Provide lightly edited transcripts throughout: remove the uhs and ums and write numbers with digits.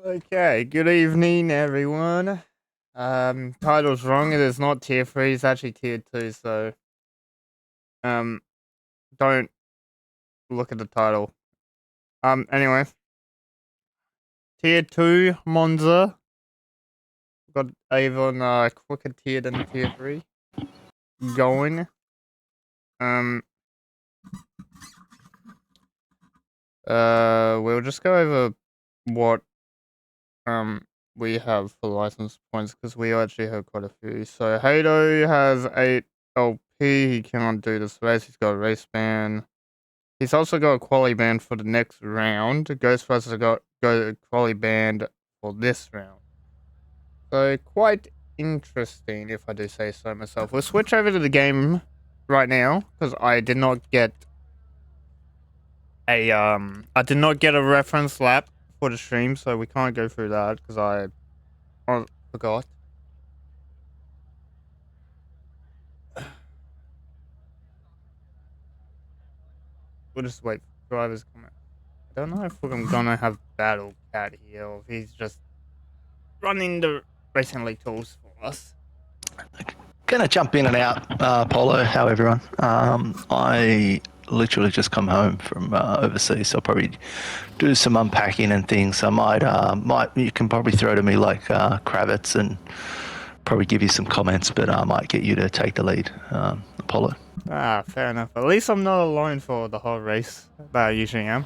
Okay, good evening, everyone. Title's wrong. It is not tier 3, it's actually tier 2, so, um, don't look at the title. Anyway, tier 2, Monza. Got even, quicker tier than tier 3. Going. Um, we'll just go over what, we have for license points, because we actually have quite a few. So, Hato has 8 LP, he cannot do this race, he's got a race ban. He's also got a quali band for the next round. Ghostbusters has got a quali band for this round. So quite interesting, if I do say so myself. We'll switch over to the game right now because I did not get a reference lap for the stream, so we can't go through that because I forgot. We'll just wait for drivers come out. I don't know if we're gonna have Battle Cat here or if he's just running the racing league tools for us. Gonna jump in and out, Polo. How everyone? I literally just come home from overseas, so I'll probably do some unpacking and things. I might you can probably throw to me like Kravitz and probably give you some comments, but I might get you to take the lead, Apollo. Fair enough. At least I'm not alone for the whole race that I usually am.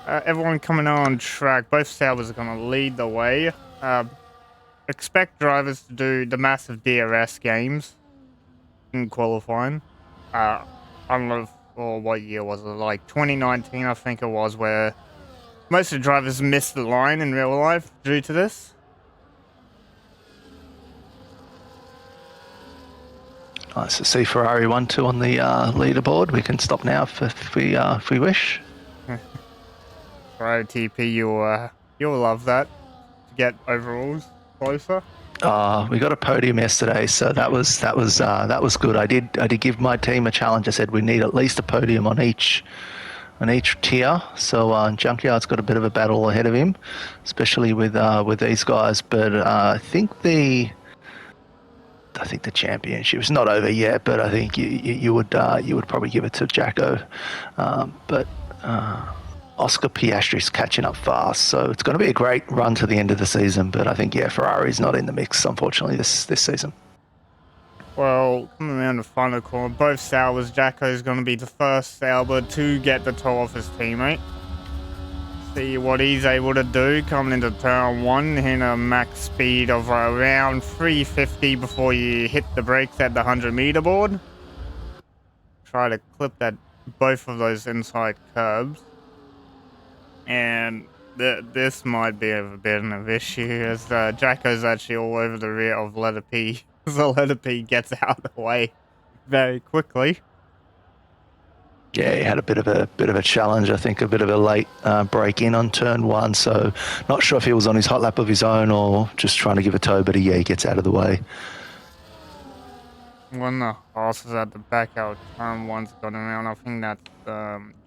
Everyone coming on track. Both Saubers are going to lead the way. Expect drivers to do the massive DRS games in qualifying. I don't know what year was it, like 2019 I think it was, where most of the drivers missed the line in real life due to this. Nice to see Ferrari 1-2 on the leaderboard. We can stop now if we wish. Ferrari TP, you'll love that to get overalls closer. We got a podium yesterday, so that was good. I did give my team a challenge. I said we need at least a podium on each tier. So Junkyard's got a bit of a battle ahead of him, especially with these guys. But I think the championship's not over yet. But I think you would probably give it to Jacko. But Oscar Piastri's catching up fast, so it's going to be a great run to the end of the season. But I think Ferrari's not in the mix, unfortunately, this season. Well, coming around the final corner, both Saubers, Jacko's going to be the first Sauber to get the toe off his teammate. See what he's able to do coming into turn 1, hitting a max speed of around 350 before you hit the brakes at the 100-meter board. Try to clip both of those inside curbs. And this might be a bit of an issue, as Jacko's actually all over the rear of letter P. So letter P gets out of the way very quickly. Yeah, he had a bit of a challenge. I think a bit of a late break in on turn 1. So not sure if he was on his hot lap of his own or just trying to give a tow. But he gets out of the way. When the horses at the back out, turn 1's gone around. I think that's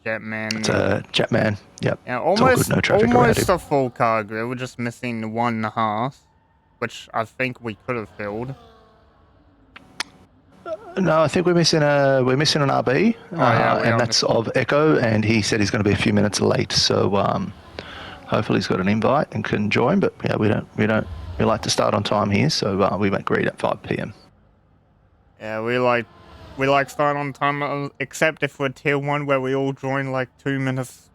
Jetman. It's Jetman. Yep. Yeah, almost no traffic almost a full car grid. We're just missing 1.5, which I think we could have filled. No, I think we're missing an RB, and that's of Echo, and he said he's going to be a few minutes late. So hopefully he's got an invite and can join. But yeah, we like to start on time here, so we went great at 5 p.m. Yeah, we like starting on time, except if we're tier 1, where we all join like 2 minutes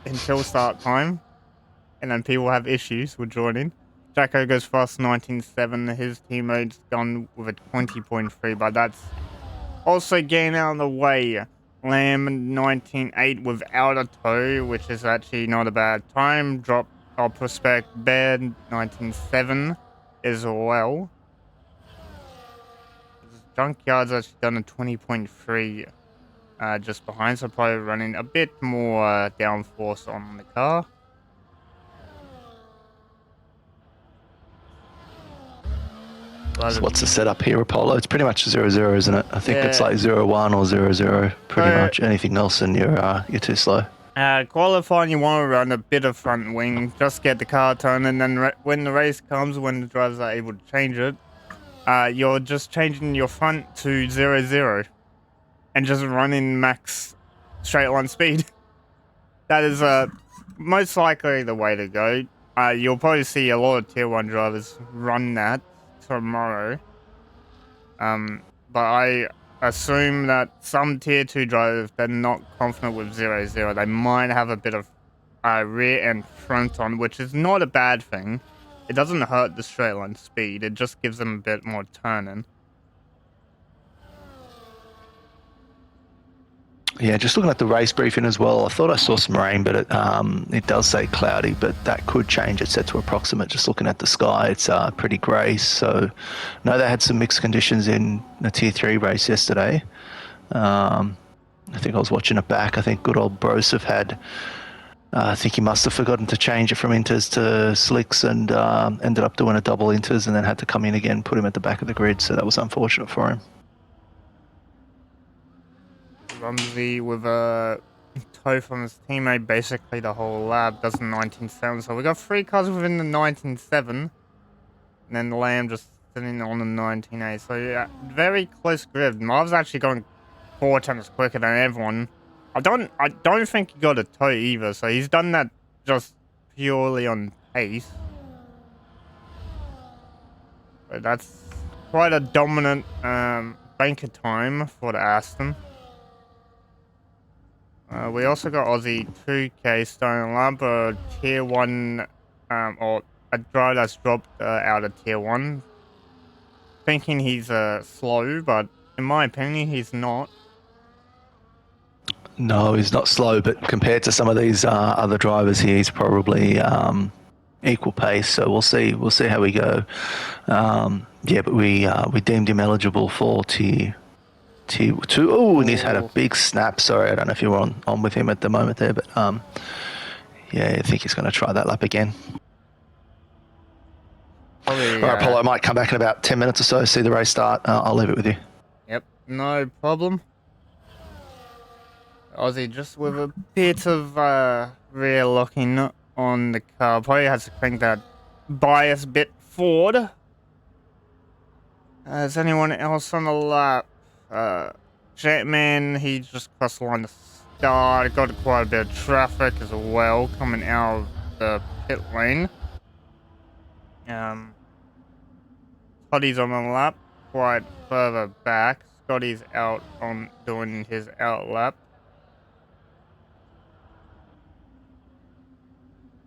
until start time, and then people have issues with joining. Jacko goes fast 19.7. His teammate's gone with a 20.3, but that's also getting out of the way. Lamb 19.8 without a toe, which is actually not a bad time. Drop our prospect bed 19.7 as well. Junkyard's actually done a 20.3 just behind, so probably running a bit more downforce on the car. So what's the setup here, Apollo? It's pretty much 0-0, isn't it? I think it's like 0-1 or 0-0, pretty much. Anything else and you're too slow. Qualifying, you want to run a bit of front wing, just get the car turned, and then when the race comes, when the drivers are able to change it, you're just changing your front to 0-0 and just running max straight line speed. That is most likely the way to go. You'll probably see a lot of tier 1 drivers run that tomorrow. But I assume that some tier 2 drivers, they're not confident with 0-0. They might have a bit of rear and front on, which is not a bad thing. It doesn't hurt the straight line speed. It just gives them a bit more turning. Yeah, just looking at the race briefing as well, I thought I saw some rain, but it does say cloudy, but that could change. It's set to approximate. Just looking at the sky, it's pretty grey. So, no, they had some mixed conditions in the Tier 3 race yesterday. I think I was watching it back. I think good old Broseph had, I think he must have forgotten to change it from inters to slicks and ended up doing a double inters and then had to come in again, put him at the back of the grid. So that was unfortunate for him. Rumsey with a toe from his teammate basically the whole lap, does 19.7. So we got 3 cars within the 19.7. And then Lamb just sitting on the 19.8. So yeah, very close grid. Marv's actually going 4 times quicker than everyone. I don't think he got a toe either, so he's done that just purely on pace. But that's quite a dominant banker time for the Aston. We also got Aussie 2K starting lap, tier 1, or a driver that's dropped out of tier 1. Thinking he's slow, but in my opinion, he's not. No, he's not slow, but compared to some of these other drivers here, he's probably equal pace. So we'll see. We'll see how we go. Yeah, but we deemed him eligible for tier 2. Oh, and he's had a big snap. Sorry, I don't know if you were on with him at the moment there, but yeah, I think he's going to try that lap again. Probably, all right, Paulo, I might come back in about 10 minutes or so, see the race start. I'll leave it with you. Yep, no problem. Aussie just with a bit of rear locking on the car. Probably has to crank that bias bit forward. Is anyone else on the lap? Jetman, he just crossed the line to start. Got quite a bit of traffic as well coming out of the pit lane. Scotty's on the lap, quite further back. Scotty's out on doing his out lap.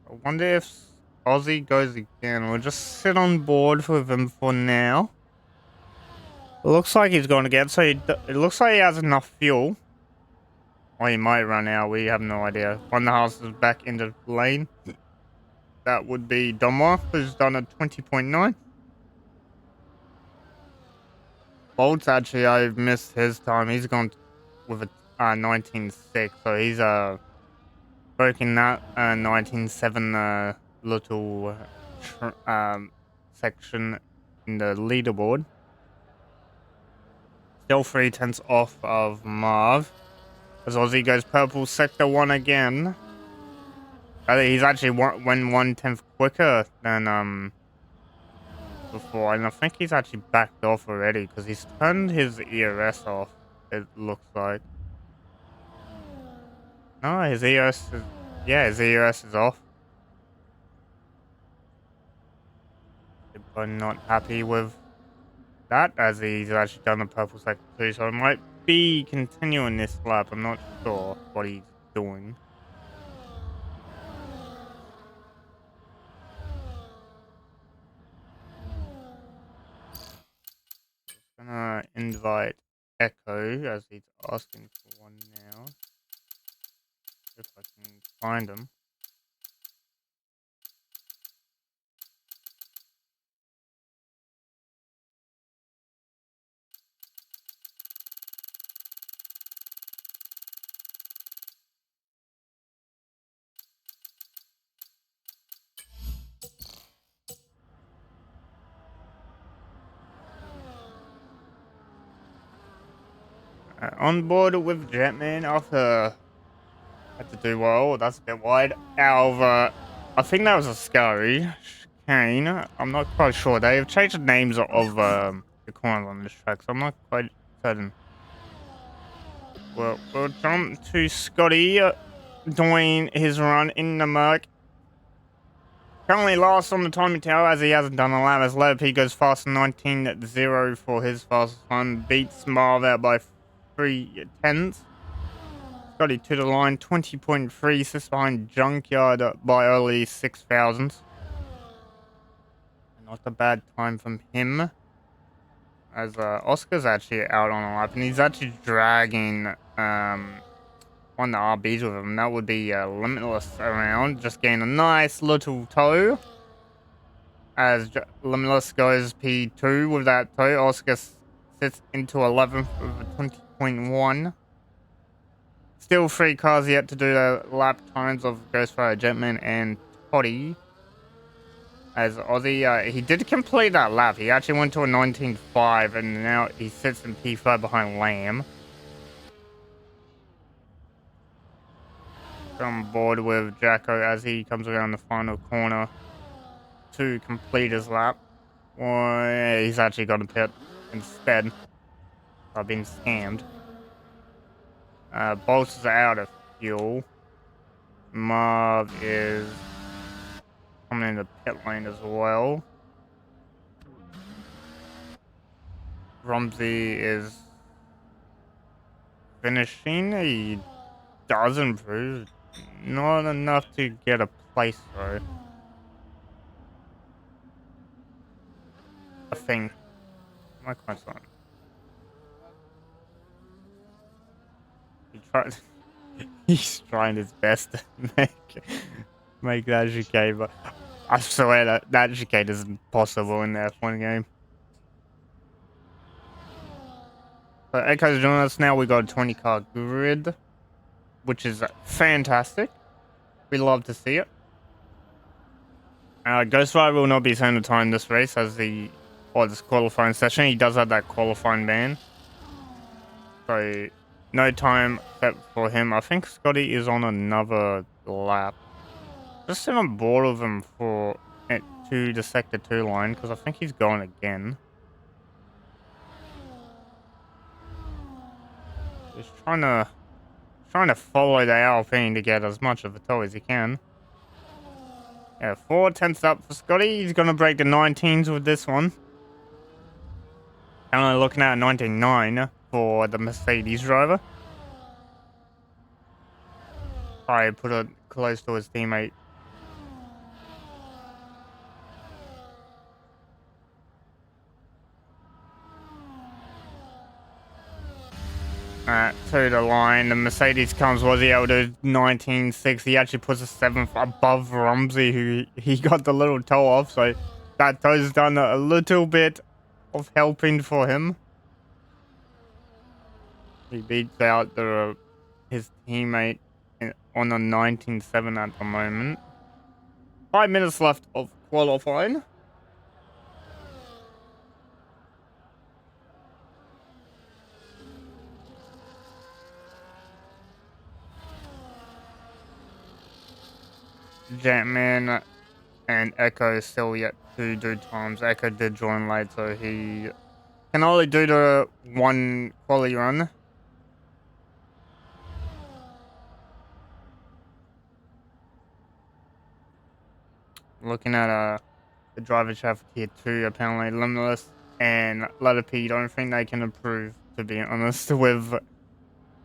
I wonder if Aussie goes again. We'll just sit on board with him for now. It looks like he's going again, so it looks like he has enough fuel. Or he might run out, we have no idea. One the house is back into the lane. That would be Domwa, who's done a 20.9. Bolt's actually, I've missed his time. He's gone with a 19.6, so he's broken that 19.7 little section in the leaderboard. Still 3/10 off of Marv. As Aussie goes purple sector 1 again. He's actually went 1/10 quicker than before, and I think he's actually backed off already because he's turned his ERS off. It looks like. No, his ERS is, yeah, his ERS is off. I'm not happy with that, as he's actually done the purple sector 2, so it might be continuing this lap. I'm not sure what he's doing. Gonna invite Echo as he's asking for one now. If I can find him. On board with Jetman after had to do well. That's a bit wide. Out of, I think that was a scurry. Chicane. I'm not quite sure. They have changed the names of the corners on this track, so I'm not quite certain. Well, we'll jump to Scotty doing his run in the murk. Currently last on the timing tower as he hasn't done a lap as Leopy goes fast 19.0 for his fastest run. Beats Marv out by 3 tenths. Scotty to the line 20.3, sits behind Junkyard by early 6,000. Not a bad time from him. As Oscar's actually out on a lap and he's actually dragging one of the RBs with him. That would be Limitless around, just getting a nice little toe. As Limitless goes P2 with that toe, Oscar sits into 11th with a 20.1. Still 3 cars yet to do the lap times of Ghostfire, Jetman, and Toddy. As Ozzy, he did complete that lap. He actually went to a 19.5 and now he sits in P5 behind Lamb. On board with Jacko as he comes around the final corner to complete his lap. Well, he's actually got a pit instead. I've been scammed. Bolts is out of fuel. Marv is coming in the pit lane as well. Rumsey is finishing. He does improve. Not enough to get a place though. I think. My son. He's trying his best to make that chicane, but I swear that chicane isn't possible in the F1 game. So Echo's joining us now. We got a 20-car grid, which is fantastic. We love to see it. Ghostfire will not be sent to time this race as this qualifying session. He does have that qualifying ban. So no time set for him. I think Scotty is on another lap. Just sit on board of him for it to the sector 2 line because I think he's going again. He's trying to follow the Alpine to get as much of a tow as he can. Yeah, 4 tenths up for Scotty. He's gonna break the 19s with this one. Only looking at 19.9 for the Mercedes driver. I put it close to his teammate. To the line, the Mercedes was he able to 19.6. He actually puts a 7th above Rumsey, who he got the little toe off, so that toe's done a little bit of helping for him. He beats out his teammate on a 19.7 at the moment. 5 minutes left of qualifying. Jetman and Echo still yet to do times. Echo did join late, so he can only do the 1 quali run. Looking at the driver chat for tier 2, apparently Limitless and Letter don't think they can improve, to be honest, with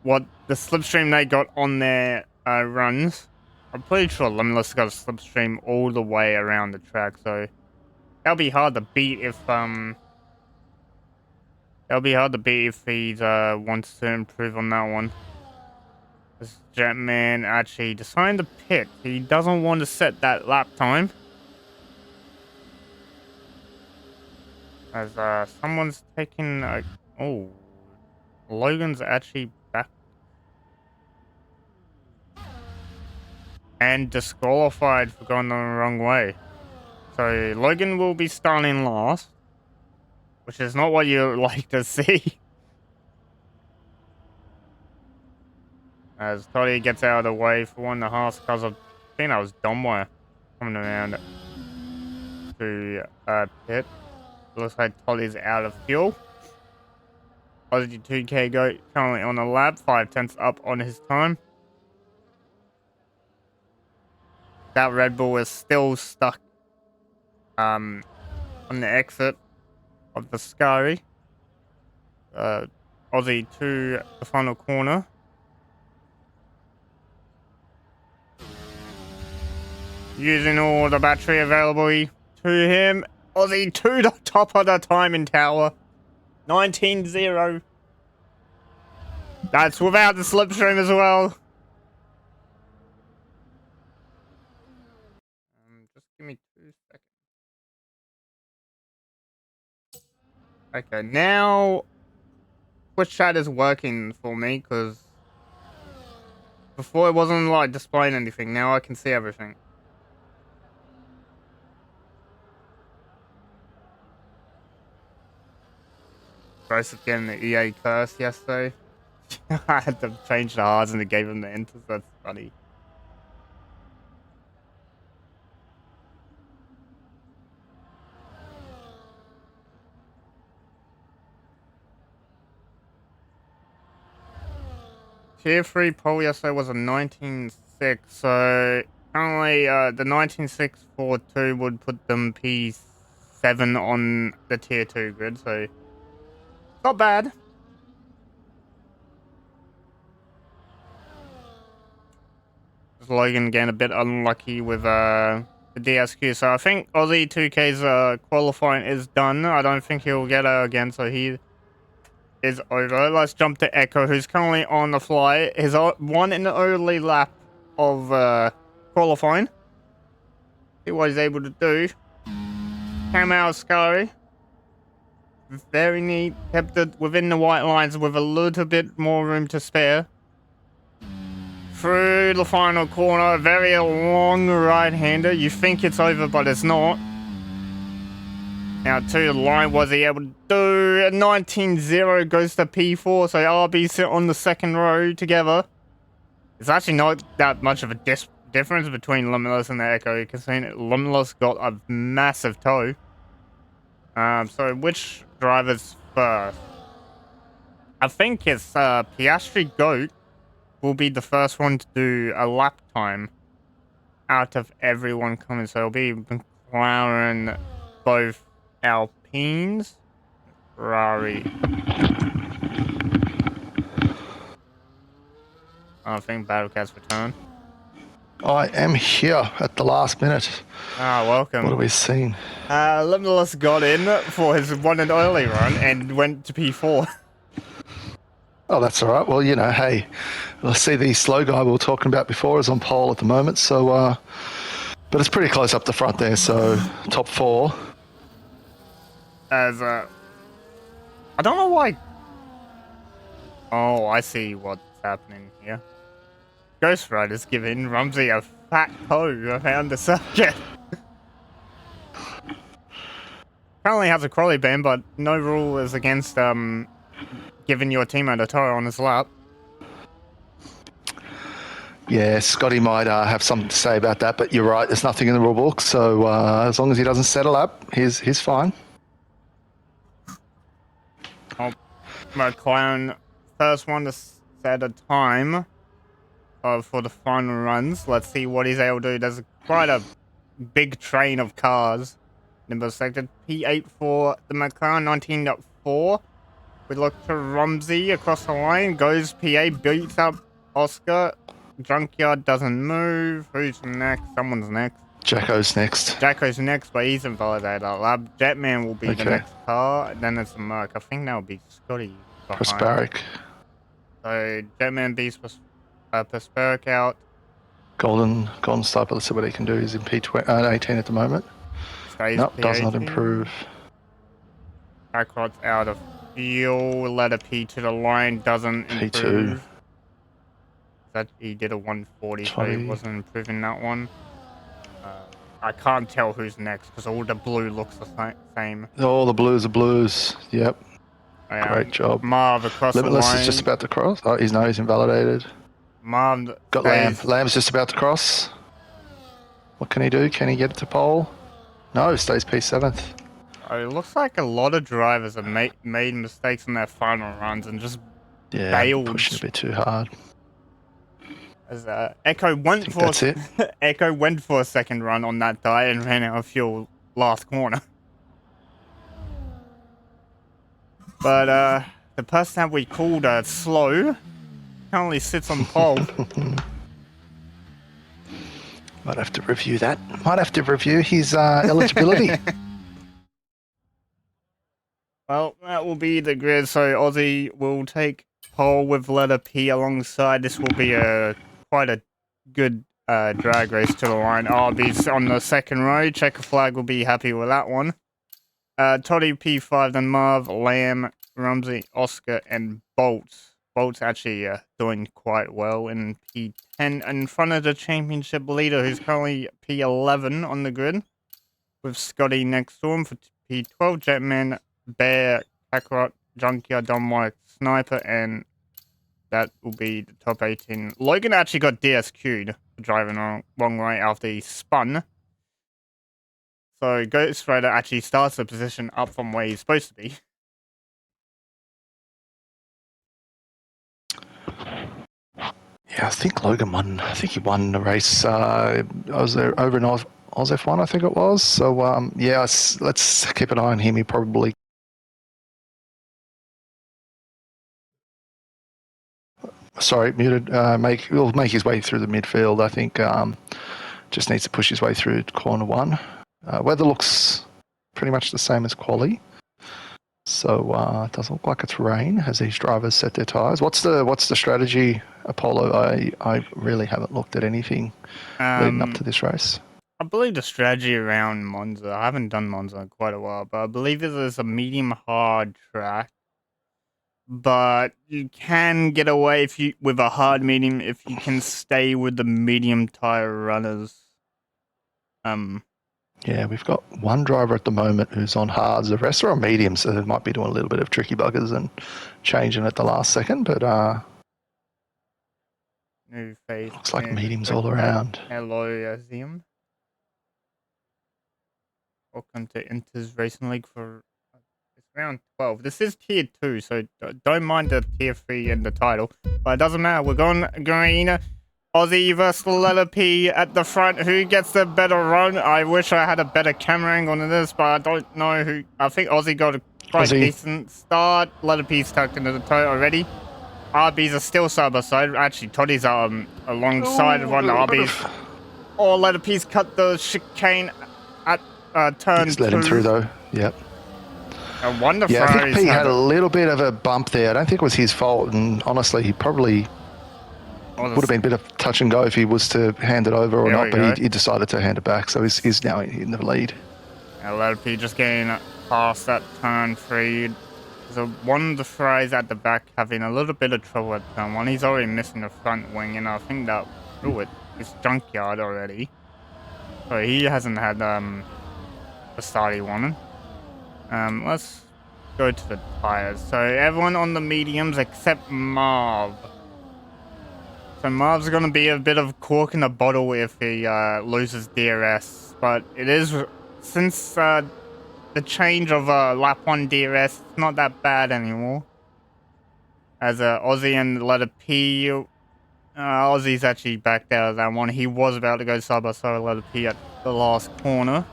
what the slipstream they got on their runs. I'm pretty sure Limitless got a slipstream all the way around the track, so that'll be hard to beat if he wants to improve on that one. This Jetman actually decided to pit. He doesn't want to set that lap time. As someone's taking Logan's actually back and disqualified for going the wrong way. So Logan will be starting last, which is not what you like to see. As Toddy gets out of the way for 1.5 because I think that was Domwire coming around to pit. Looks like Toddy's out of fuel. Aussie 2K Goat currently on the lap, 5/10 up on his time. That Red Bull is still stuck on the exit of the Scary. Aussie to the final corner. Using all the battery available to him. Aussie to the top of the timing tower. 19-0. That's without the slipstream as well. Just give me 2 seconds. Okay, now Twitch chat is working for me because before it wasn't like displaying anything. Now I can see everything. Joseph getting the EA curse yesterday. I had to change the hards and it gave him the enters. That's funny. Tier 3 poll yesterday was a 19.6, so currently the 19.642 would put them P7 on the Tier 2 grid, so not bad. Just Logan getting a bit unlucky with the DSQ, so I think Aussie 2K's qualifying is done. I don't think he'll get her again, so he is over. Let's jump to Echo, who's currently on the fly. His one and only lap of qualifying. See what he's able to do. Came out Scary. Very neat. Kept it within the white lines with a little bit more room to spare. Through the final corner. Very long right-hander. You think it's over, but it's not. Now to the line, was he able to do? 19-0 goes to P4, so RB sit on the second row together. It's actually not that much of a difference between Limitless and the Echo, considering Limitless got a massive toe. So which driver's first? I think it's Piastri Goat will be the first one to do a lap time out of everyone coming. So it'll be McLaren, both Alpines, Ferrari. I think Battlecat's return. I am here at the last minute. Ah, welcome. What have we seen? Limitless got in for his one and only run and went to P4. Oh, that's all right. Well, you know, hey, let's see the slow guy we were talking about before is on pole at the moment. So, but it's pretty close up the front there. So, top 4. As I don't know why. Oh, I see what's happening here. Ghost Rider's giving Rumsey a fat toe around the circuit. Apparently has a quality ban, but no rule is against giving your teammate a toe on his lap. Yeah, Scotty might have something to say about that, but you're right. There's nothing in the rule book, so as long as he doesn't settle up, he's fine. Oh, McLaren, first one to set a time for the final runs. Let's see what he's able to do. There's quite a big train of cars. Number selected P8 for the McLaren 19.4. We look to Rumsey across the line. Goes PA, beats up Oscar. Junkyard doesn't move. Who's next? Someone's next. Jacko's next. Jacko's next, but he's invalidated our lab. Jetman will be the next car. And then it's a Merc. I think that'll be Scotty. Prosperic. So Jetman beats Prosperic out. Golden Sniper, let's see what he can do. He's in P18 at the moment. Nope, does not improve. Backrot's out of fuel. Letter P to the line doesn't improve. P2. That he did a 140, so he wasn't improving that one. I can't tell who's next because all the blue looks the same. All the blues are blues. Yep. Great job. Marv across Limitless the line. is just about to cross. Oh, he's invalidated. Marv Got Lamb. stays. Lamb's just about to cross. What can he do? Can he get it to pole? No, stays P7th. It looks like a lot of drivers have made mistakes in their final runs and just Yeah, bailed. pushing a bit too hard. As Echo went for That's it. Echo went for a second run on that tire and ran out of fuel last corner. But the person that we called slow currently sits on pole. Might have to review that. Might have to review his eligibility. Well, that will be the grid. So Aussie will take pole with letter P alongside. This will be quite a good drag race to the line. RB's on the second row. Checker flag will be happy with that one. Toddy P5, then Marv, Lamb, Rumsey, Oscar, and Bolt. Bolt's actually doing quite well in P10 in front of the championship leader, who's currently P11 on the grid, with Scotty next to him for P12, Jetman, Bear, Kakarot, Junkyard, Domwike, Sniper, and that will be the top 18. Logan actually got DSQ'd for driving the wrong way after he spun. So Ghost Rider actually starts the position up from where he's supposed to be. Yeah, I think Logan won. I think he won the race. I was there over in Oz F1, I think it was. So yeah, let's keep an eye on him. He probably. Sorry, muted. He'll make his way through the midfield. I think just needs to push his way through corner one. Weather looks pretty much the same as quali, so it doesn't look like it's rain as these drivers set their tyres. What's the strategy, Apollo? I really haven't looked at anything leading up to this race. I believe the strategy around Monza, I haven't done Monza in quite a while, but I believe it is a medium hard track. But you can get away with a hard medium if you can stay with the medium tire runners. Yeah, we've got one driver at the moment who's on hards. The rest are on mediums, so they might be doing a little bit of tricky buggers and changing at the last second. But New face. looks like mediums all around. Hello, Azium. Welcome to Inter's Racing League for round 12. This is tier 2, so don't mind the tier 3 in the title. But it doesn't matter. We're going green. Aussie versus the letter P at the front. Who gets the better run? I wish I had a better camera angle on this, but I don't know who. I think Aussie got a quite decent start. Letter P's tucked into the toe already. RBs are still side by side. Actually, Toddy's alongside one of the RBs. Oh, letter P's cut the chicane at turn 2. Just let him through though. Yep. A wonderful. Yeah, I think P had a little bit of a bump there. I don't think it was his fault, and honestly, he probably would have been a bit of touch and go if he was to hand it over or not, but he decided to hand it back, so he's now in the lead. LP just getting past that turn 3. So one of the Fries at the back having a little bit of trouble at turn 1. He's already missing the front wing, and I think that it's Junkyard already. So he hasn't had the start he wanted. Let's go to the tires. So everyone on the mediums except Marv. So Marv's going to be a bit of cork in the bottle if he loses DRS. But it is, since the change of lap 1 DRS, it's not that bad anymore. As Aussie and letter P, Aussie's actually backed out of that one. He was about to go side by side with letter P at the last corner.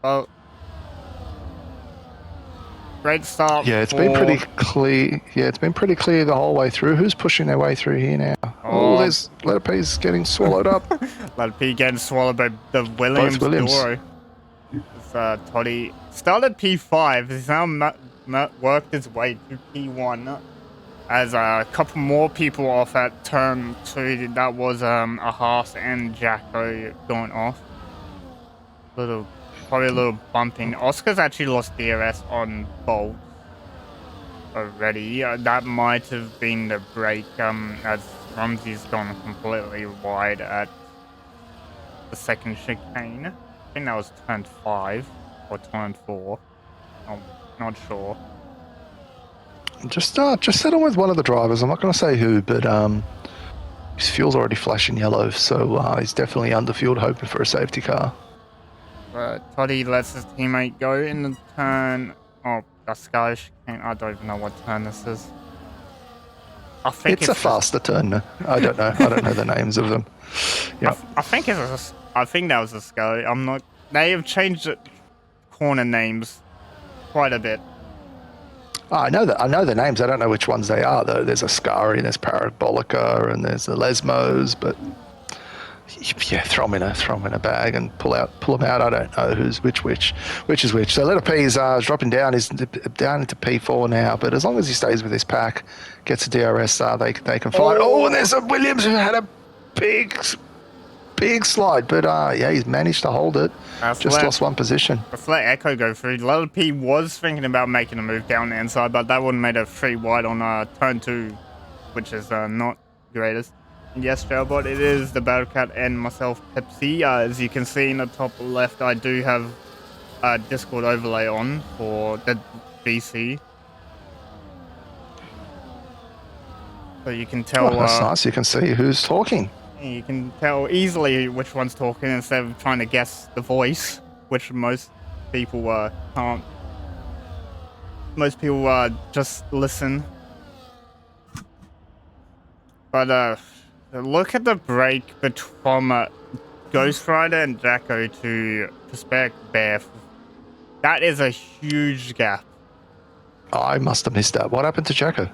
Oh. Great start. Yeah, it's been pretty clear. Yeah, it's been pretty clear the whole way through. Who's pushing their way through here now? Oh, there's letter P's getting swallowed up. Letter P getting swallowed by the Williams. Duo. It's, Toddy started P5. He's now worked his way to P1. As a couple more people off at turn 2. That was a Haas and Jacko going off. Probably a little bumping. Oscar's actually lost DRS on Bolt already. That might have been the break, as Rumsey's gone completely wide at the second chicane. I think that was turn 5 or turn 4. I'm not sure. Just settle with one of the drivers. I'm not going to say who, but his fuel's already flashing yellow, so he's definitely underfueled, hoping for a safety car. Toddy lets his teammate go in the turn. Oh, that's Sky chicane. I don't even know what turn this is. I think It's a faster turn. I don't know. I don't know the names of them. Yeah. I think that was a Sky. I'm not. They have changed it, corner names quite a bit. I know the names. I don't know which ones they are though. There's Ascari, there's Parabolica, and there's the Lesmos. But yeah, throw them in a bag and pull them out. I don't know who's which is which. So Letter P is dropping down. He's down into P4 now. But as long as he stays with his pack, gets a DRS, they can fight. Oh, and there's a Williams who had a big slide, but yeah, he's managed to hold it. Just lost one position. Let's let Echo go through. Letter P was thinking about making a move down the inside, but that would have made a 3 wide on turn 2, which is not greatest. Yes, Jailbot, it is the Battlecat and myself, Pepsi. As you can see in the top left, I do have a Discord overlay on for the BC. So you can tell... that's nice. You can see who's talking. You can tell easily which one's talking instead of trying to guess the voice, which most people can't. Most people just listen. But look at the break from Ghost Rider and Jacko to Prospect Bear. That is a huge gap. I must have missed that. What happened to Jacko?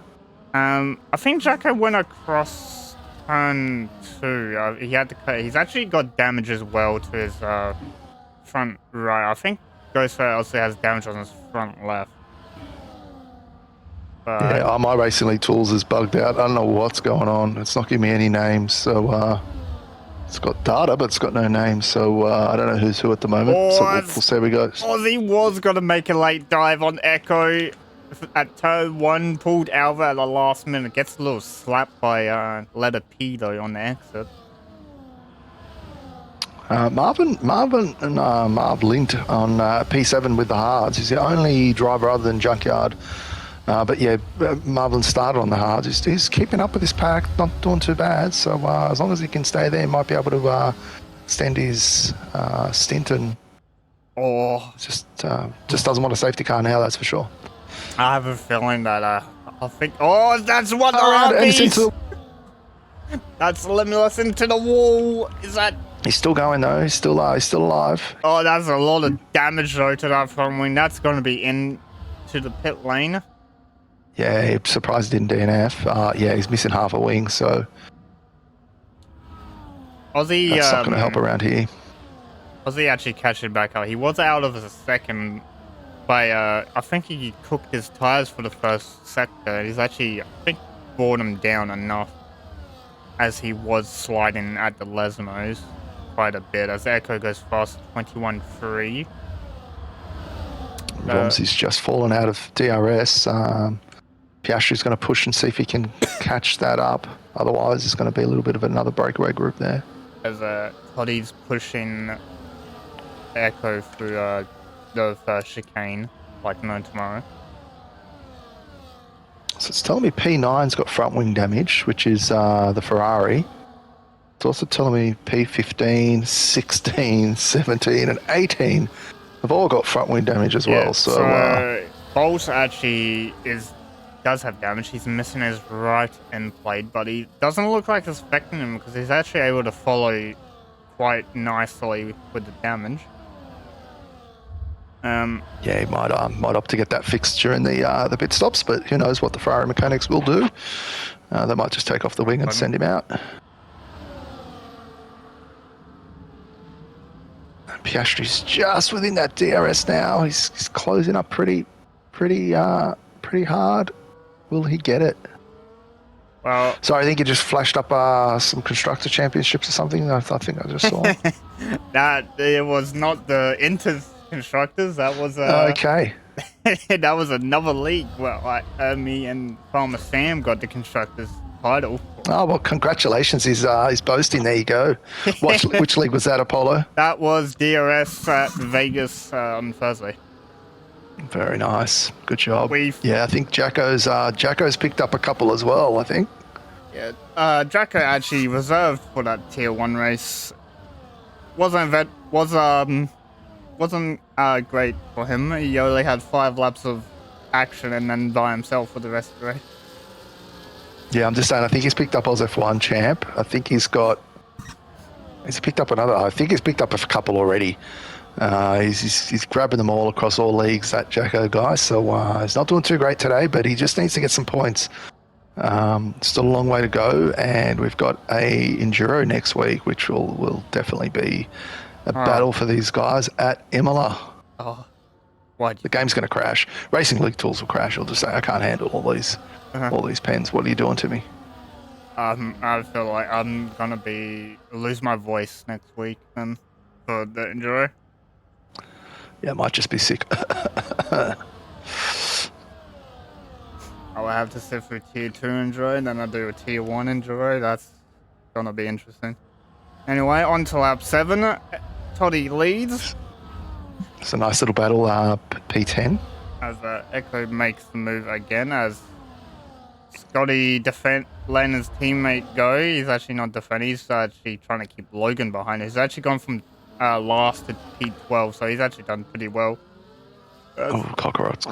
I think Jacko went across turn 2. He had to cut. He's actually got damage as well to his front right. I think Ghost Rider also has damage on his front left. Yeah, my Racing League tools is bugged out. I don't know what's going on. It's not giving me any names. So it's got data, but it's got no names. So I don't know who's who at the moment. So we'll see how we go. Aussie was going to make a late dive on Echo at turn 1. Pulled Alva at the last minute. Gets a little slapped by Letter P though on the exit. Marvin and Marv linked on P7 with the hards. He's the only driver other than Junkyard. But yeah, Marvin started on the hards. He's keeping up with his pack, not doing too bad. So as long as he can stay there, he might be able to extend his stint and just doesn't want a safety car now, that's for sure. I have a feeling that I think... Oh, that's one of the RBs! That's limitless into the wall. Is that... He's still going though. He's still alive. Oh, that's a lot of damage though to that front wing. That's going to be into the pit lane. Yeah, surprised he didn't DNF. Yeah, he's missing half a wing, so Aussie, that's not going to help around here. Aussie actually catching back up. He was out of a second by, I think he cooked his tires for the first sector. He's actually, I think, brought him down enough as he was sliding at the Lesmos quite a bit. As Echo goes fast, 21.3. Romsey's just fallen out of DRS. Piastri's going to push and see if he can catch that up. Otherwise, it's going to be a little bit of another breakaway group there. As Toddy's pushing Echo through the first chicane, like no tomorrow. So it's telling me P9's got front wing damage, which is the Ferrari. It's also telling me P15, 16, 17, and 18 have all got front wing damage as well. So Bolt actually does have damage. He's missing his right end plate, but he doesn't look like it's affecting him because he's actually able to follow quite nicely with the damage. Yeah, he might opt to get that fixed during the pit stops, but who knows what the Ferrari mechanics will do. They might just take off the wing and send him out. Piastri's just within that DRS now. He's closing up pretty hard. Will he get it? Well, so I think he just flashed up some constructor championships or something. I think I just saw. That it was not the Inter constructors. That was okay. That was another league. Well, me and Farmer Sam got the constructors title. Oh well, congratulations! He's boasting. There you go. Which league was that, Apollo? That was DRS at Vegas on Thursday. Very nice. Good job. We've Yeah, I think Jacko's picked up a couple as well, I think. Yeah, Jacko actually reserved for that tier 1 race. Wasn't great for him. He only had 5 laps of action and then by himself for the rest of the race. Yeah, I'm just saying, I think he's picked up Oz F1 champ. I think he's picked up another. I think he's picked up a couple already. He's grabbing them all across all leagues, that Jacko guy. So he's not doing too great today, but he just needs to get some points. Still a long way to go, and we've got a Enduro next week, which will definitely be a battle for these guys at Imola. Oh, what? The game's going to crash. Racing League tools will crash. I'll just say I can't handle all these pens. What are you doing to me? I feel like I'm gonna lose my voice next week and for the Enduro. Yeah, it might just be sick. I will have to sit through tier 2 Enduro, and then I'll do a tier 1 Enduro. That's gonna be interesting. Anyway, on to lap 7. Toddy leads. It's a nice little battle, P10. As Echo makes the move again, as Scotty letting his teammate go. He's actually not defending, he's actually trying to keep Logan behind. He's actually gone from last to P12, so he's actually done pretty well. Cockroach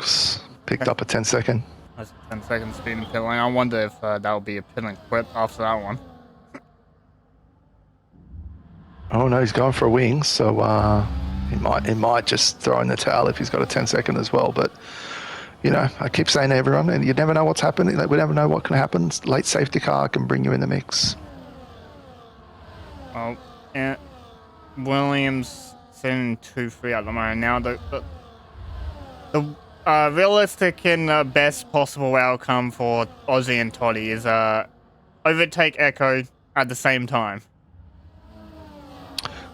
picked up a 10-second. That's a 10-second speed in pit lane. I wonder if that'll be a pit and quit after that one. Oh no, he's going for a wing, so he might just throw in the towel if he's got a 10-second as well. But you know, I keep saying to everyone, and you never know what's happening. We never know what can happen. Late safety car can bring you in the mix. Well, yeah, Williams sitting 2-3 at the moment. Now the realistic and best possible outcome for Ozzy and Toddy is overtake Echo at the same time.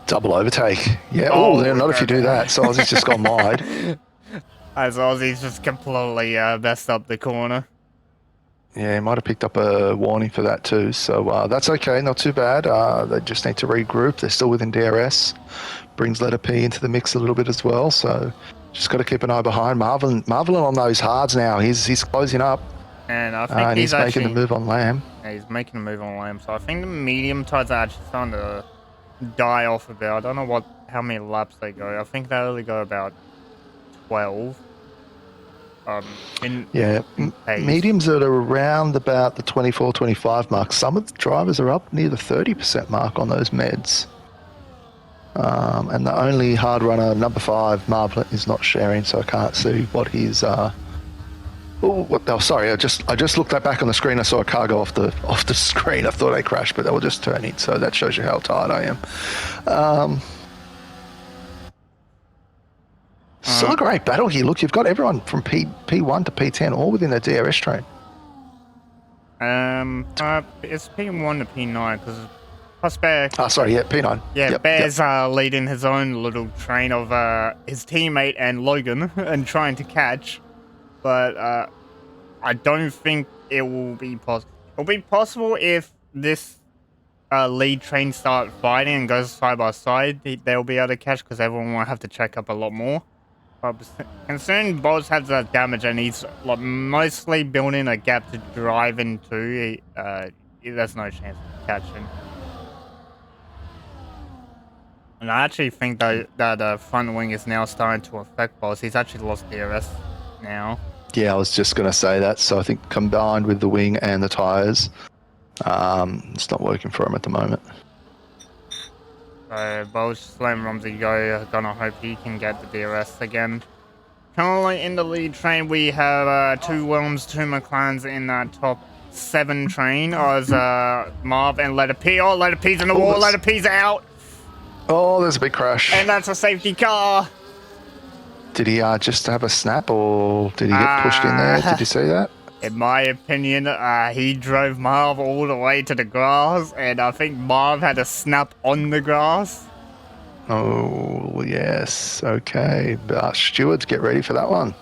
Double overtake. Yeah. Oh, not if you do that. So Ozzy's just gone wide. As Ozzy's just completely messed up the corner. Yeah, he might have picked up a warning for that too. So that's okay. Not too bad. They just need to regroup. They're still within DRS. Brings letter P into the mix a little bit as well. So just got to keep an eye behind. Marvelin on those hards now. He's closing up. And I think he's making the move on Lamb. Yeah, he's making a move on Lamb. So I think the medium tides are actually starting to die off a bit. I don't know how many laps they go. I think they only go about 12. Mediums are around about the 24-25 mark. Some of the drivers are up near the 30% mark on those meds. And the only hard runner, number 5, Marvel, is not sharing, so I can't see what his. Sorry, I just looked that back on the screen. I saw a car go off the screen. I thought I crashed, but they were just turning. So that shows you how tired I am. Still a great battle here. Look, you've got everyone from P1 to P10 all within the DRS train. It's P1 to P9 because Prospect. P9. Yeah, Bear's leading his own little train of his teammate and Logan and trying to catch, but I don't think it will be possible. It'll be possible if this lead train start fighting and goes side by side. They'll be able to catch because everyone will have to check up a lot more. Considering Boz has that damage and he's mostly building a gap to drive into, there's no chance of catching. And I actually think that front wing is now starting to affect Boz. He's actually lost DRS now. Yeah, I was just going to say that. So I think combined with the wing and the tyres, it's not working for him at the moment. So Bo's letting Rumsey go. Gonna hope he can get the DRS again. Currently in the lead train, we have 2 Williams, 2 McLarens in that top 7 train. As Marv and Letter P. Oh, Letter P's in the wall. Letter P's out. Oh, there's a big crash. And that's a safety car. Did he just have a snap, or did he get pushed in there? Did you see that? In my opinion, he drove Marv all the way to the grass, and I think Marv had a snap on the grass. Oh, yes. Okay. Stewards, get ready for that one.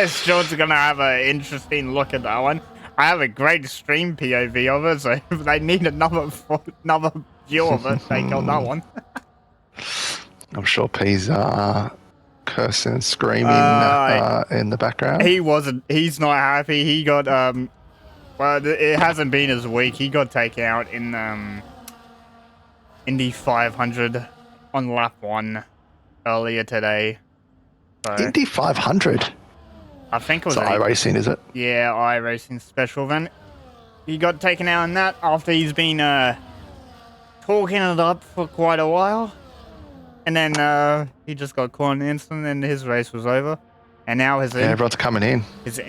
Stewards are going to have an interesting look at that one. I have a great stream POV of it, so if they need another view of it, they got that one. I'm sure P's cursing and screaming in the background? He wasn't. He's not happy. He got well, it hasn't been his week. He got taken out in Indy 500 on lap 1 earlier today. So Indy 500. I think it was It's iRacing, is it? Yeah, iRacing special event. He got taken out in that after he's been talking it up for quite a while. And then he just got caught in an incident and his race was over. And now Everyone's coming in.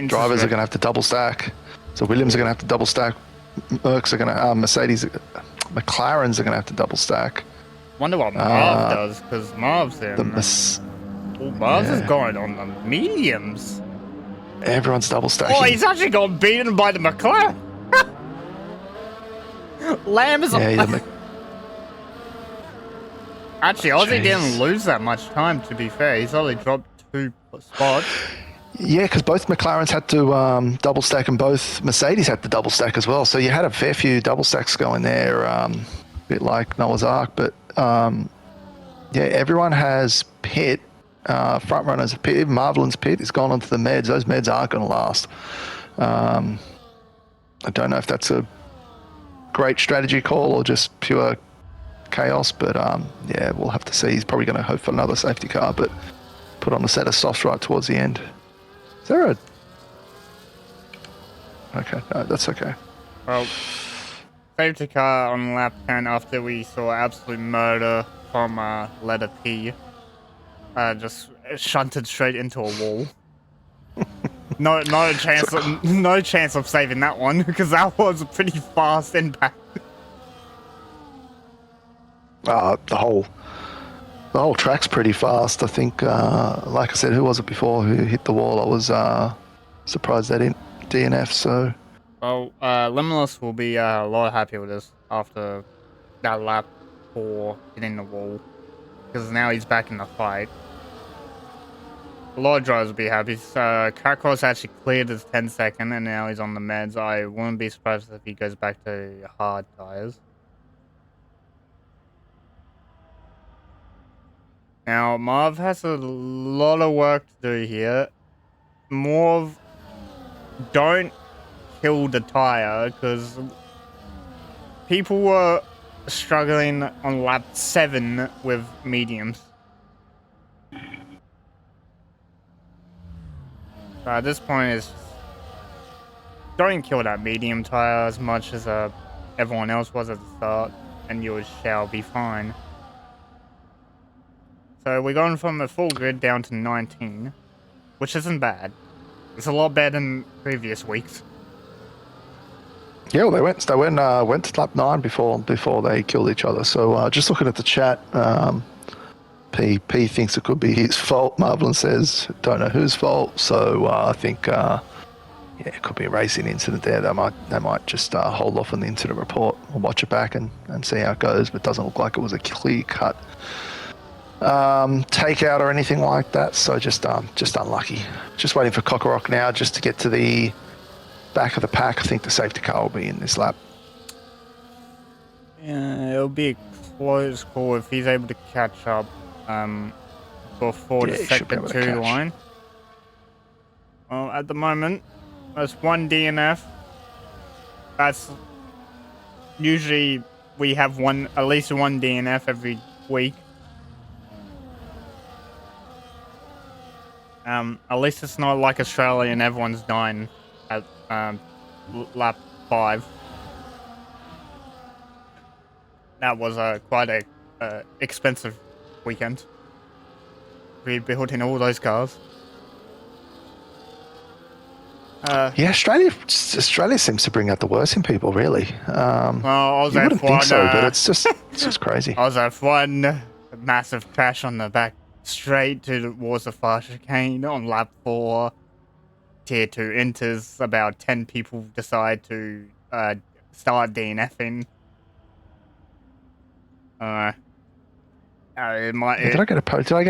Drivers are going to have to double stack. So Williams are going to have to double stack. McLaren's are going to have to double stack. Wonder what Marv does, because Marv's in. Marv's is going on the mediums. Everyone's double stacking. Oh, he's actually got beaten by the McLaren. Lamb is Actually, Ozzy didn't lose that much time, to be fair. He's only dropped 2 spots. Yeah, because both McLarens had to double stack and both Mercedes had to double stack as well. So you had a fair few double stacks going there, a bit like Noah's Ark. But yeah, everyone has pit. Front runners have pit. Even Marvelin's pit has gone onto the meds. Those meds aren't going to last. I don't know if that's a great strategy call or just pure chaos, but yeah, we'll have to see. He's probably going to hope for another safety car, but put on a set of softs right towards the end. Is there a... Okay, no, that's okay. Well, safety car on lap 10 after we saw absolute murder from letter P. Just shunted straight into a wall. No chance of saving that one, because that was a pretty fast impact. The whole track's pretty fast. I think, like I said, who was it before who hit the wall? I was surprised they didn't DNF. So, well, Limitless will be a lot happier with us after that lap 4 hitting the wall, because now he's back in the fight. A lot of drivers will be happy. Carcross actually cleared his 10-second, and now he's on the meds. I wouldn't be surprised if he goes back to hard tires. Now, Marv has a lot of work to do here. Marv, don't kill the tire, because people were struggling on lap 7 with mediums. So at this point, it's don't kill that medium tire as much as everyone else was at the start, and you shall be fine. So we're going from a full grid down to 19, which isn't bad. It's a lot better than previous weeks. yeah, well, they went to lap 9 before they killed each other. So just looking at the chat, P thinks it could be his fault. Marvelin says, don't know whose fault. So I think, yeah, it could be a racing incident there. They might just hold off on the incident report or watch it back and see how it goes. But it doesn't look like it was a clear cut takeout or anything like that. So just unlucky. Just waiting for Cockrock now just to get to the back of the pack. I think the safety car will be in this lap. Yeah, it'll be a close call if he's able to catch up before the sector 2 line. Well, at the moment, there's 1 DNF. That's usually we have at least one DNF every week. At least it's not like Australia and everyone's dying at lap 5. That was quite a expensive weekend, rebuilding all those cars. Yeah, Australia seems to bring out the worst in people, really. Well, I was you at wouldn't think so, but it's just crazy. I was at one massive crash on the back straight towards the far chicane on lap 4. Tier 2 enters. About 10 people decide to start DNFing. Did I get a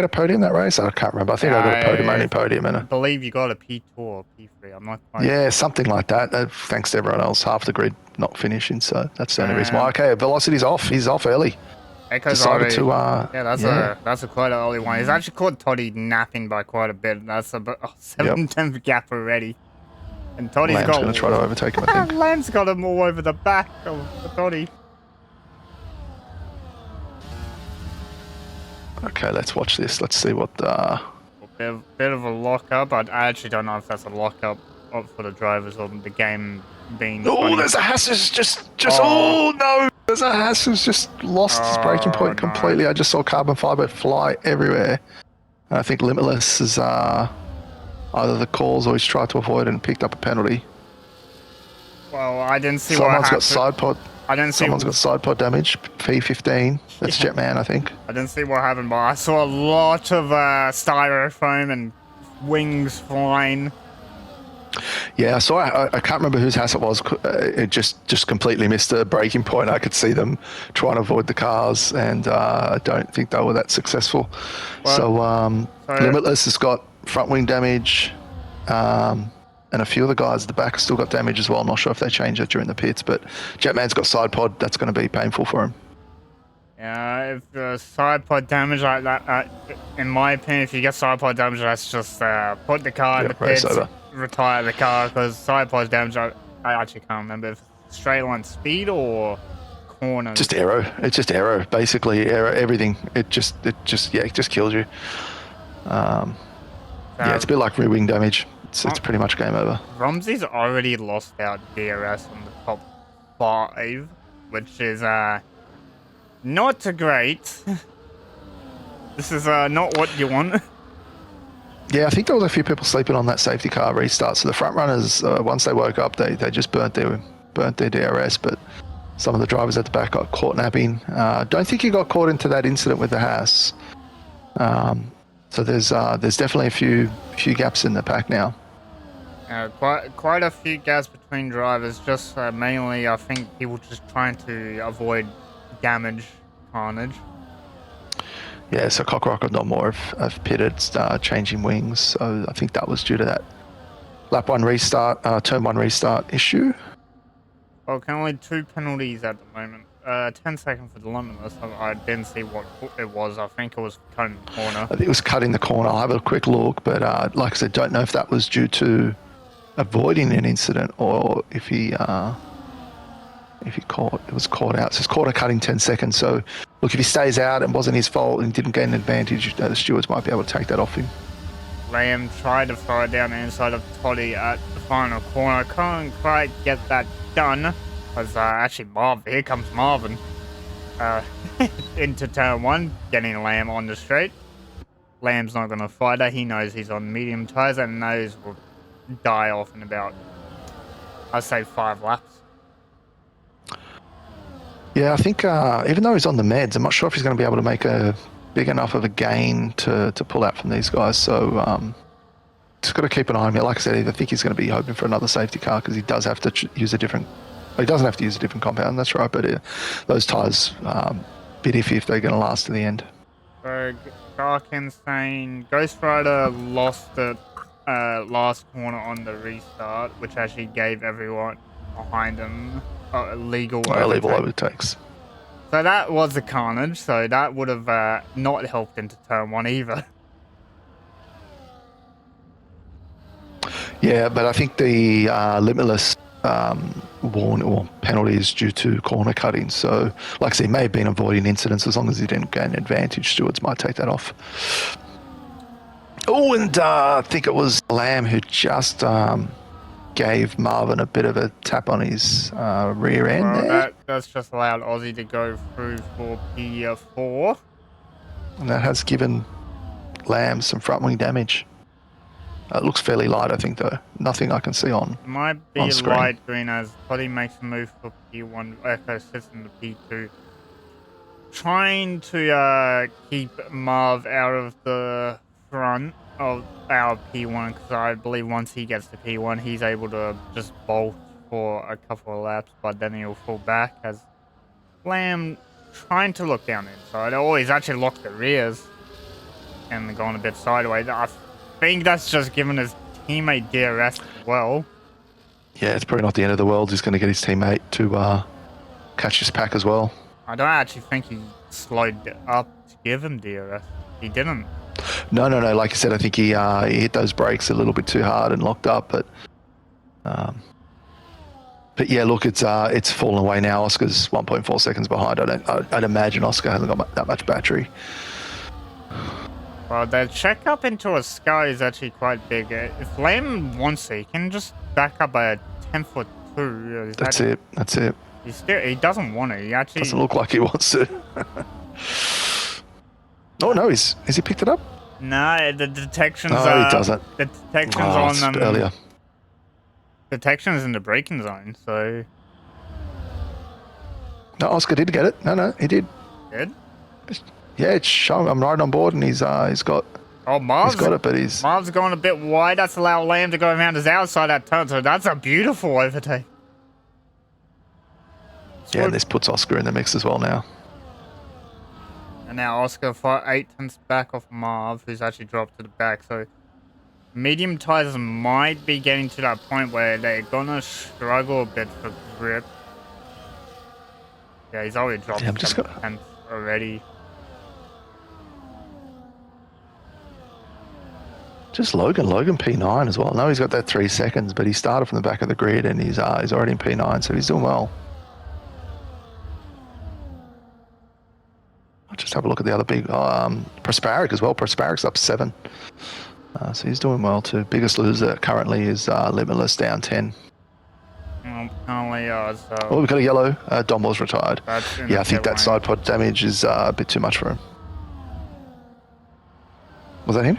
podium that race? I can't remember. I think I got a podium, only podium. I believe you got a P2 or P3. I'm not quite Yeah, something like that. Thanks to everyone else, half the grid not finishing. So that's the only reason why. Okay, velocity's off. He's off early. Echo's decided already, to. that's a quite an early one. He's actually caught Toddy napping by quite a bit. That's a 7-10 gap already. And Toddy's Lamb's got going to try to overtake him, I think. Lamb's got him all over the back of Toddy. Okay, let's watch this. Let's see what. Bit of a lockup. I actually don't know if that's a lockup for the drivers or the game being. Oh, funny. there's a Haas who's just. Oh no! There's a Haas who's just lost his braking point completely. I just saw carbon fiber fly everywhere. And I think Limitless is either the calls or he's tried to avoid it and picked up a penalty. Well, I didn't see Someone's what happened. got side pod. I didn't see. Someone's got side pod damage. P15. That's Jetman, I think. I didn't see what happened, but I saw a lot of styrofoam and wings flying. Yeah, I saw. I can't remember whose Haas it was. It just completely missed a braking point. I could see them trying to avoid the cars, and I don't think they were that successful. So Limitless has got front wing damage, and a few of the guys at the back have still got damage as well. I'm not sure if they changed it during the pits, but Jetman's got side pod. That's going to be painful for him. Yeah, if the side pod damage like that, in my opinion, if you get side pod damage, that's just put the car in the pits, retire the car, because side pod damage, I actually can't remember if it's straight line speed or corner. Just aero. It's just aero, basically aero. Everything. It just kills you. Yeah, it's a bit like rear wing damage. It's pretty much game over. Rumsey's already lost out DRS on the top 5, which is not great. This is not what you want. Yeah, I think there was a few people sleeping on that safety car restart. So the front runners, once they woke up, they just burnt their DRS. But some of the drivers at the back got caught napping. Don't think he got caught into that incident with the Haas. So there's definitely a few gaps in the pack now. Quite a few gaps between drivers. Just mainly, I think people just trying to avoid damage, carnage. Yeah, so Cockrock and Donmore have pitted, changing wings. So I think that was due to that lap 1 restart, turn 1 restart issue. Well, only 2 penalties at the moment. 10 seconds for the Limitless. I didn't see what it was. I think it was cutting the corner. I think it was cutting the corner. I'll have a quick look, but like I said, don't know if that was due to avoiding an incident or if he was caught out. So it's caught a cutting 10 seconds. So look, if he stays out and wasn't his fault and didn't gain an advantage, the stewards might be able to take that off him. Liam tried to throw it down the inside of Toddy at the final corner. Couldn't quite get that done. Because actually here comes Marvin into turn 1, getting Lamb on the straight. Lamb's not going to fight her. He knows he's on medium tyres and knows will die off in about, I'd say, 5 laps. Yeah, I think even though he's on the meds, I'm not sure if he's going to be able to make a big enough of a gain to pull out from these guys. So just got to keep an eye on him. Like I said, I think he's going to be hoping for another safety car because he does have to use a different... He doesn't have to use a different compound, that's right, but those tyres a bit iffy if they're going to last to the end. So, Garkin saying Ghost Rider lost the last corner on the restart, which actually gave everyone behind him illegal overtakes. So that was a carnage, so that would have not helped into turn 1 either. Yeah, but I think the Limitless penalty is due to corner cutting. So, like I say, he may have been avoiding incidents as long as he didn't gain an advantage. Stewards might take that off. Oh, and I think it was Lamb who just gave Marvin a bit of a tap on his rear end there. That's just allowed Aussie to go through for P4. And that has given Lamb some front wing damage. It looks fairly light, I think, though. Nothing I can see on It might be on screen. Light green as Toddy makes a move for P1. Echo sits in the P2. Trying to keep Marv out of the front of our P1 because I believe once he gets to P1, he's able to just bolt for a couple of laps, but then he'll fall back as Lamb trying to look down the inside. Oh, he's actually locked the rears and gone a bit sideways. I think that's just given his teammate DRS as well. Yeah, it's probably not the end of the world. He's going to get his teammate to catch his pack as well. I don't actually think he slowed up to give him DRS. He didn't. No. Like I said, I think he hit those brakes a little bit too hard and locked up. But yeah, look, it's fallen away now. Oscar's 1.4 seconds behind. I'd imagine Oscar hasn't got that much battery. Well, the check up into a sky is actually quite big. If Lamb wants to, he can just back up by a 10 foot 2. That's it. He doesn't want to. He actually Doesn't look like he wants to. Oh no, has he picked it up? No, the detections. No, he doesn't. The detections on them. Earlier. Detections in the braking zone. So. No, Oscar did get it. No, he did. Good. Yeah, it's showing. I'm right on board, and he's got. Oh, Marv's got it, but Marv's going a bit wide. That's allowed Lamb to go around his outside that turn. So that's a beautiful overtake. Yeah, and this puts Oscar in the mix as well now. And now Oscar 8 tenths back off Marv, who's actually dropped to the back. So medium tires might be getting to that point where they're gonna struggle a bit for grip. Yeah, he's already dropped 7 tenths already. Just Logan P9 as well. No, he's got that 3 seconds, but he started from the back of the grid and he's already in P9, so he's doing well. I'll just have a look at the other big Prosperic as well. Prosperic's up 7, so he's doing well too. Biggest loser currently is Limitless down 10. Currently, oh, we've got a yellow. Dom was retired. Yeah, I think that side pod damage is a bit too much for him. Was that him?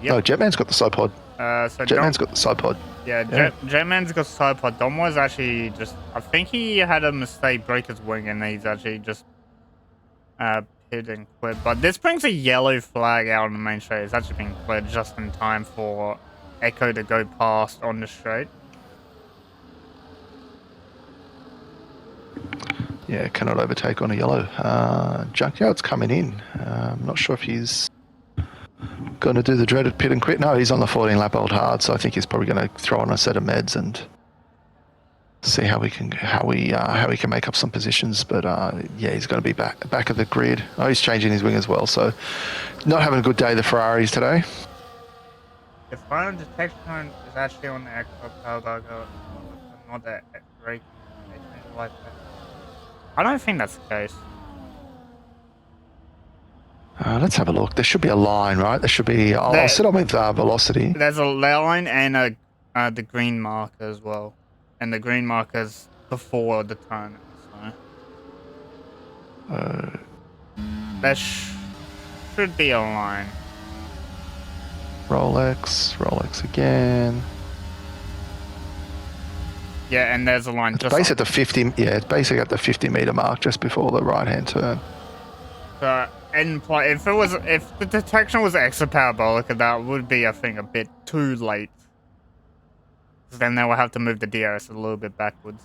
Yep. No, Jetman's got the side pod. Jetman's got the side pod. Yeah, Jetman's got the side pod. Dom was actually just... I think he had a mistake, break his wing, and he's actually just hit and quit. But this brings a yellow flag out on the main straight. It's actually been cleared just in time for Echo to go past on the straight. Yeah, cannot overtake on a yellow. Junkyard's coming in. I'm not sure if he's going to do the dreaded pit and quit. No, he's on the 14 lap old hard, so I think he's probably going to throw on a set of meds and see how we can make up some positions. But yeah, he's going to be back of the grid. Oh, he's changing his wing as well, so not having a good day, the Ferraris today. The final detection is actually on the actual power burger, not that brake. I don't think that's the case. Let's have a look. There should be a line, right? There should be... I'll sit on with velocity. There's a line and the green marker as well. And the green marker's before the turn. So. There should be a line. Rolex again. Yeah, and there's a line just basically at the 50. Yeah, it's basically at the 50-meter mark, just before the right-hand turn. So, if the detection was extra parabolic, that would be, I think, a bit too late. Because then they will have to move the DRS a little bit backwards,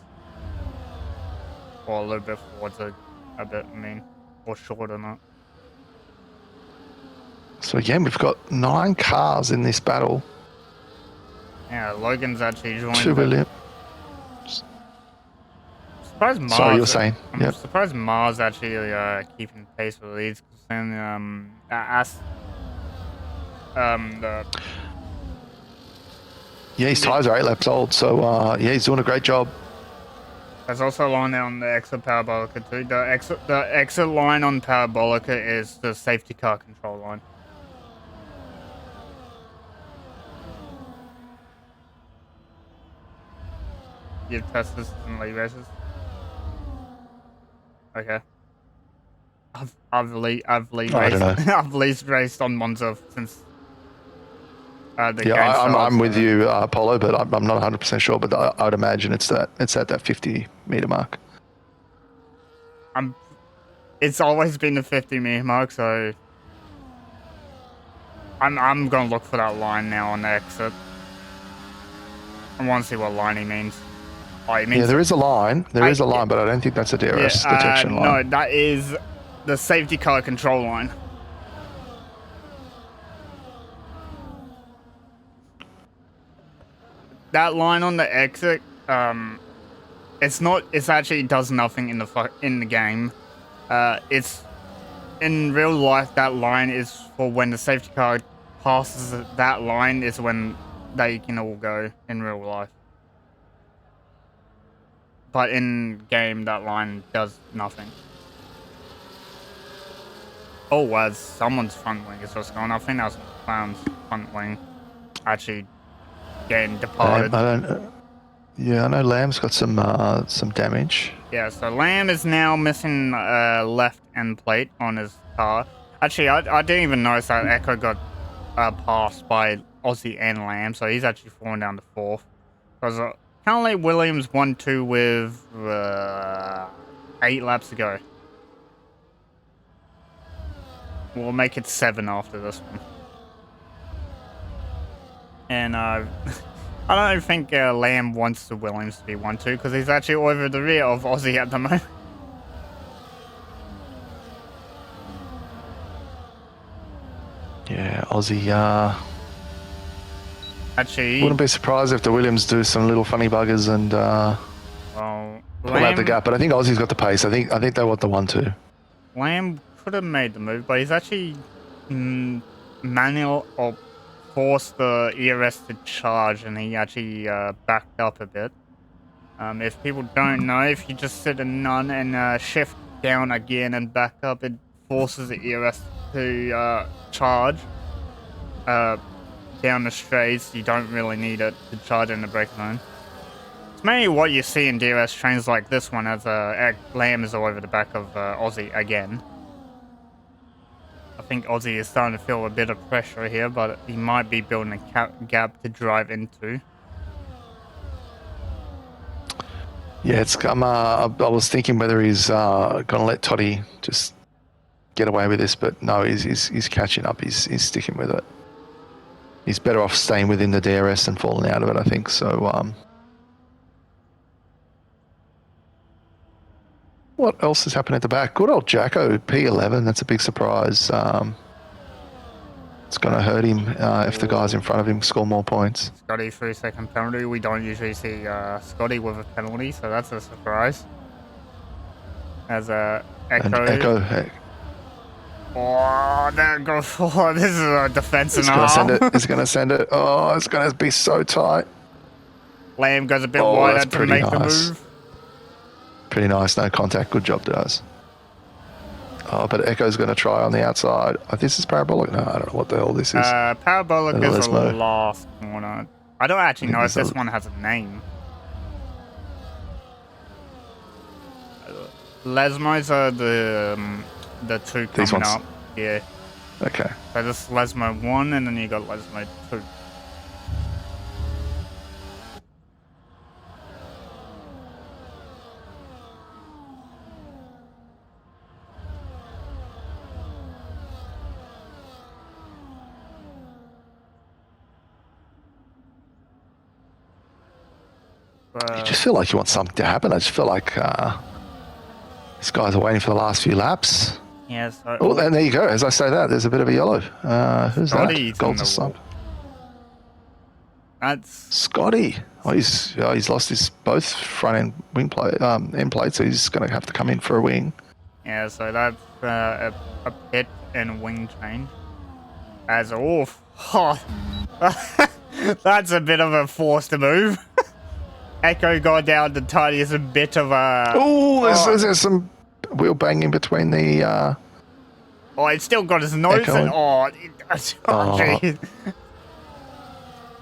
or a little bit forwards, a bit. I mean, or shorter, not. So again, we've got 9 cars in this battle. Yeah, Logan's actually joined. 2 Williams. Mars, sorry, you're saying? I'm surprised Mars actually keeping pace with these. Then yeah, his tires are 8 laps old, so yeah, he's doing a great job. There's also a line on the exit Parabolica too. The exit line on Parabolica is the safety car control line. You've tested this in league races. Okay. I've raced on Monza since the game started. I'm with you, Apollo, but I'm not 100% sure. But I'd imagine it's at that 50-meter mark. It's always been the 50-meter mark, so I'm gonna look for that line now on the exit. I want to see what line he means. Oh, he means yeah, there is a line. There is a line, but I don't think that's a DRS detection line. No, that is the safety car control line. That line on the exit, it's actually does nothing in the game. It's in real life, that line is for when the safety car passes that line is when they can all go in real life. But in game, that line does nothing. Oh, someone's front wing is just gone. I think that's McLaren's front wing actually getting departed. Yeah, I know Lamb's got some damage. Yeah, so Lamb is now missing left end plate on his car. Actually, I didn't even notice that Echo got passed by Aussie and Lamb, so he's actually fallen down to 4th. Because currently Williams 1-2 with 8 laps to go. We'll make it 7 after this one. And I don't think Lamb wants the Williams to be 1-2 because he's actually over the rear of Aussie at the moment. Yeah, Aussie. Actually, wouldn't be surprised if the Williams do some little funny buggers and pull out the gap. But I think Aussie's got the pace. I think they want the 1-2. Lamb could have made the move, but he's actually manual or forced the ERS to charge, and he actually backed up a bit. If people don't know, if you just sit in none and shift down again and back up, it forces the ERS to charge down the straights. You don't really need it to charge in the brake zone. It's mainly what you see in DRS trains like this one, as Lamb is all over the back of Aussie again. I think Aussie is starting to feel a bit of pressure here, but he might be building a gap to drive into. Yeah, I was thinking whether he's going to let Toddy just get away with this, but no, he's catching up. He's sticking with it. He's better off staying within the DRS and falling out of it, I think. So, what else has happened at the back? Good old Jacko, P11. That's a big surprise. It's going to hurt him if the guys in front of him score more points. Scotty 3-second penalty. We don't usually see Scotty with a penalty, so that's a surprise. As Echo. Oh, there goes. Oh, this is a defense and a half. It's going to send it. Oh, it's going to be so tight. Lamb goes a bit wider to make the move. Pretty nice. No contact. Good job, guys. Oh, but Echo's going to try on the outside. Oh, this is parabolic. No, I don't know what the hell this is. Parabolic is the last corner. I don't actually know if this one has a name. Lesmos are the two coming up. Yeah. Okay. So this is Lesmo 1, and then you got Lesmo 2. You just feel like you want something to happen. I just feel like these guys are waiting for the last few laps. Yeah, so... Oh, and there you go. As I say that, there's a bit of a yellow. Who's Scotty that? Gold's sub. That's... Scotty. Oh, he's lost his both front end wing plate, end plate, so he's going to have to come in for a wing. Yeah, so that's a pit and wing change. As oof. Oh, that's a bit of a forced move. Echo got down to Toddy is a bit of a... There's some wheel banging between the... Oh, it's still got his nose and... Geez.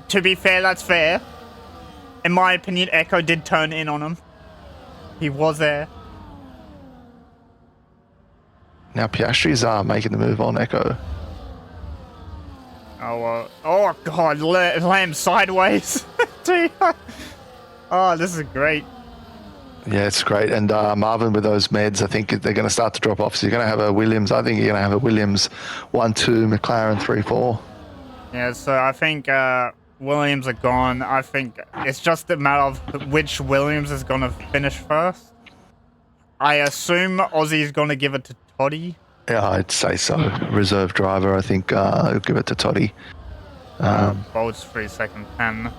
To be fair, that's fair. In my opinion, Echo did turn in on him. He was there. Now Piastri's making the move on Echo. Oh God, Lamb sideways. Oh, this is great. Yeah, it's great. And Marvin with those meds, I think they're going to start to drop off. So you're going to have a Williams. I think you're going to have a Williams 1-2, McLaren 3-4. Yeah, so I think Williams are gone. I think it's just a matter of which Williams is going to finish first. I assume Aussie's going to give it to Toddy. Yeah, I'd say so. Reserve driver, I think he'll give it to Toddy. Bolt's 3-second 10.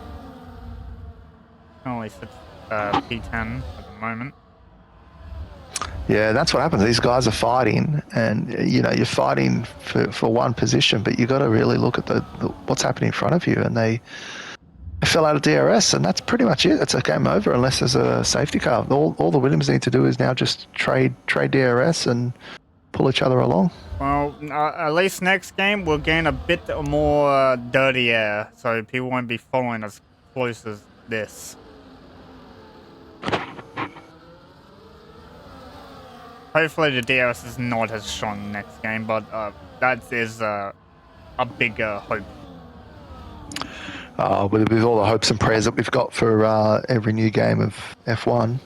Only sits P10 at the moment. Yeah, that's what happens. These guys are fighting, and you're fighting for one position, but you got to really look at the what's happening in front of you. And they fell out of DRS, and that's pretty much it. It's a game over unless there's a safety car. All the Williams need to do is now just trade DRS and pull each other along. Well, at least next game we'll gain a bit more dirty air, so people won't be following as close as this. Hopefully the DRS is not as strong next game, but that is a bigger hope. With all the hopes and prayers that we've got for every new game of F1,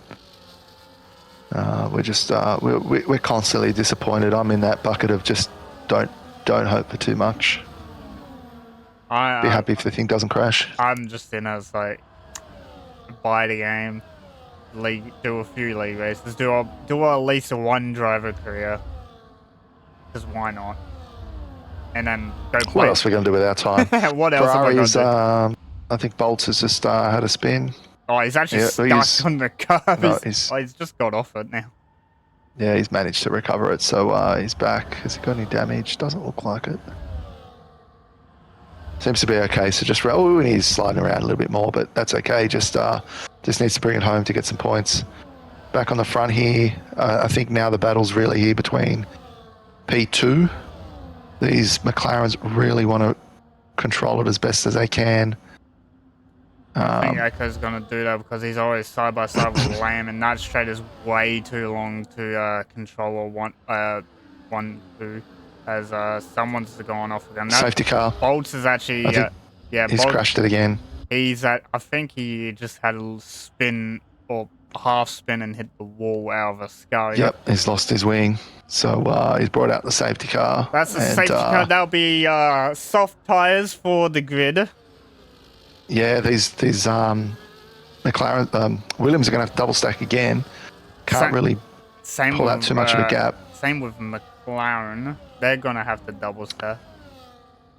we're constantly disappointed. I'm in that bucket of just don't hope for too much. Be happy if the thing doesn't crash. I'm just in as like buy the game, do a few league races, do at least one driver career, because why not? And then go play. What else are we going to do with our time? What else are we going to do? I think Bolts has just had a spin. Oh, he's actually stuck on the curve. No, he's just got off it now. Yeah, he's managed to recover it, so he's back. Has he got any damage? Doesn't look like it. Seems to be okay, so just... Oh, he's sliding around a little bit more, but that's okay. Just needs to bring it home to get some points. Back on the front here, I think now the battle's really here between P2. These McLarens really want to control it as best as they can. I think Echo's going to do that because he's always side by side with Lamb, and that straight is way too long to control a 1-2 as someone's going off again. Safety car. Bolts is actually he's Bolts, crashed it again. I think he just had a little spin or half spin and hit the wall out of a scar. Yep, he's lost his wing. So he's brought out the safety car. That's the safety car. That'll be soft tires for the grid. Yeah, these McLaren Williams are going to have to double stack again. Can't really pull out too much of a gap. Same with McLaren. They're going to have to double stack.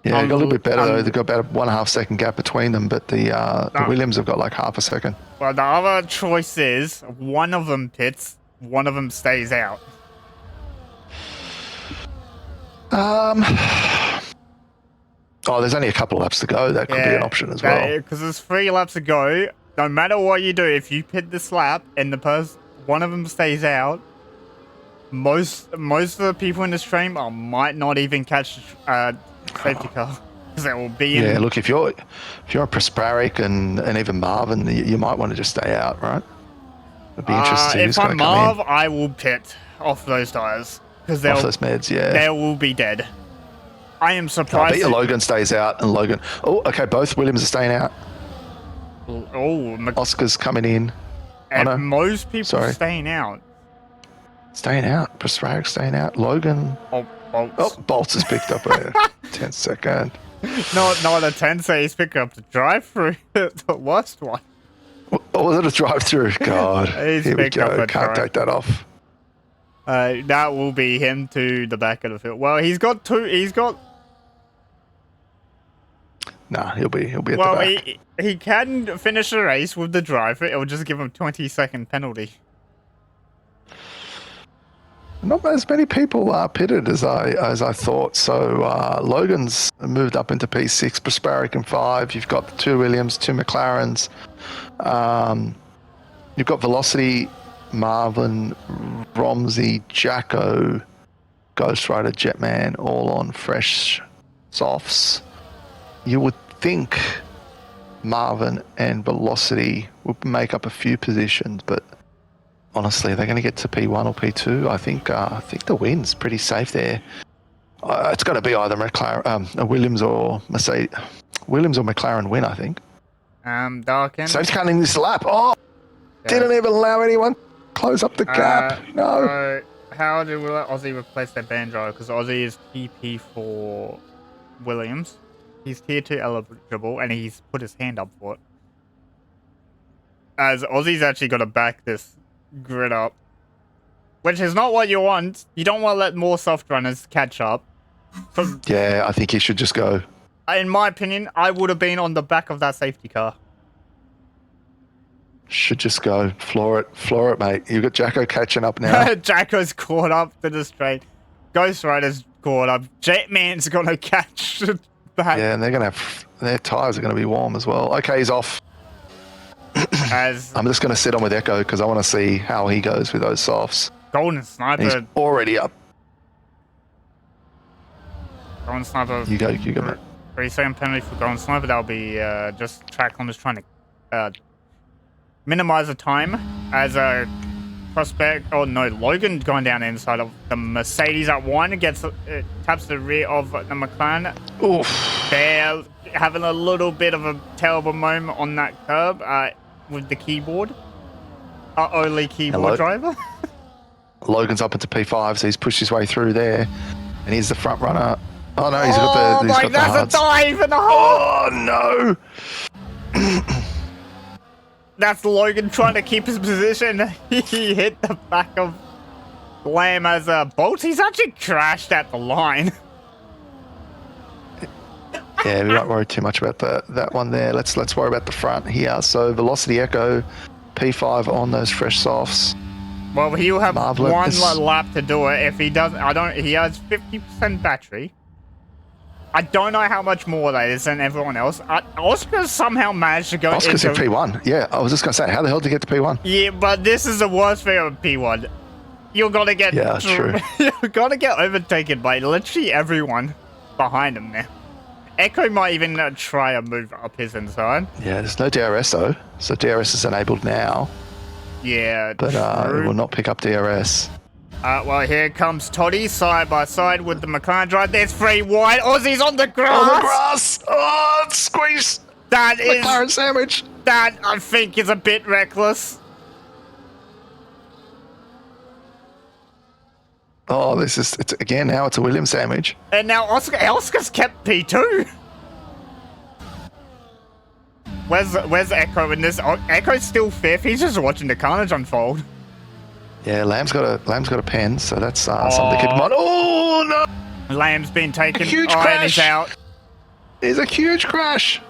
Yeah, they got a little bit better though. They've got about a 1.5 second gap between them, but the Williams have got like half a second. Well, the other choice is one of them pits, one of them stays out. Oh, there's only a couple of laps to go. That could be an option as well. Because there's 3 laps to go. No matter what you do, if you pit this lap and one of them stays out, most of the people in the stream might not even catch safety car because it will be in. Yeah, look, if you're a Prosparic and even Marvin, you might want to just stay out, right? It'd be interesting. If I'm Marv, I will pit off those tires because off those meds. Yeah, they will be dead. I am surprised. I bet your Logan stays out, and Logan. Oh, okay. Both Williams are staying out. Oh, Oscar's coming in. And most people are staying out. Staying out. Prosparic staying out. Logan. Bolts. Oh, Bolts has picked up a 10-second. Not a 10, so he's picking up the drive-through. The worst one. Oh, was it a drive-through? God. Here we go. Can't take that off. That will be him to the back of the field. Well, he's got two. He's got. Nah, he'll be at the back. He can finish the race with the driver. It'll just give him 20-second penalty. Not as many people are pitted as I thought. So Logan's moved up into P6, Prosparic in 5. You've got the 2 Williams, 2 McLarens. You've got Velocity, Marvin, Romsey, Jacko, Ghost Rider, Jetman, all on fresh softs. You would think Marvin and Velocity would make up a few positions, but honestly, they're going to get to P1 or P2. I think the win's pretty safe there. It's going to be either McLaren, a Williams or McLaren win, I think. Darken. Safety car in this lap. Oh, yeah. Didn't even allow anyone close up the gap. No. How did Aussie replace their band driver? Because Aussie is TP for Williams. He's tier 2 eligible, and he's put his hand up for it. As Aussie's actually got to back this grid up, which is not what you want. You don't want to let more soft runners catch up. Yeah, I think he should just go. In my opinion, I would have been on the back of that safety car. Should just go. Floor it, mate. You've got Jacko catching up now. Jacko's caught up to the straight. Ghost Rider's caught up. Jetman's gonna catch back. Yeah, and they're gonna have their tires are gonna be warm as well. Okay, he's off. As I'm just gonna sit on with Echo because I want to see how he goes with those softs. Golden And Sniper. he's already up. Golden Sniper. You go, mate. 3-second penalty for Golden Sniper. That'll be just track on just trying to minimize the time as a prospect. Oh no, Logan going down the inside of the Mercedes at 1 gets taps the rear of the McLaren. Oof. They're having a little bit of a terrible moment on that curb with the keyboard. Only keyboard driver. Logan's up into P5, so he's pushed his way through there, and he's the front runner. Oh no, he's got the. He's got that's the a dive and a half. Oh no! That's Logan trying to keep his position. He hit the back of Lamb as a bolt. He's actually crashed at the line. Yeah, we won't worry too much about that one there. Let's worry about the front here. So Velocity Echo, P5 on those fresh softs. Well, he'll have Marvelous. one lap to do it. If he doesn't, he has 50% battery. I don't know how much more that is than everyone else. Oscar somehow managed to go Oscar's into... in P1. Yeah, I was just going to say, how the hell did he get to P1? Yeah, but this is the worst thing of P1. You're going to get... Yeah, true. You're going to get overtaken by literally everyone behind him now. Echo might even try a move up his inside. Yeah, there's no DRS though. So DRS is enabled now. Yeah, but it will not pick up DRS. Well, here comes Toddy side by side with the McLaren drive. There's 3 wide. Aussie's on the grass. On the grass. Oh, squeeze. That is McLaren sandwich. That I think is a bit reckless. Oh, it's again now it's a Williams sandwich. And now Oscar's kept P2. Where's Echo in this? Echo's still 5th. He's just watching the carnage unfold. Yeah, Lamb's got a pen, so that's something to keep in mind. Oh no! Lamb's been taken. A huge crash. And he's out. There's a huge crash.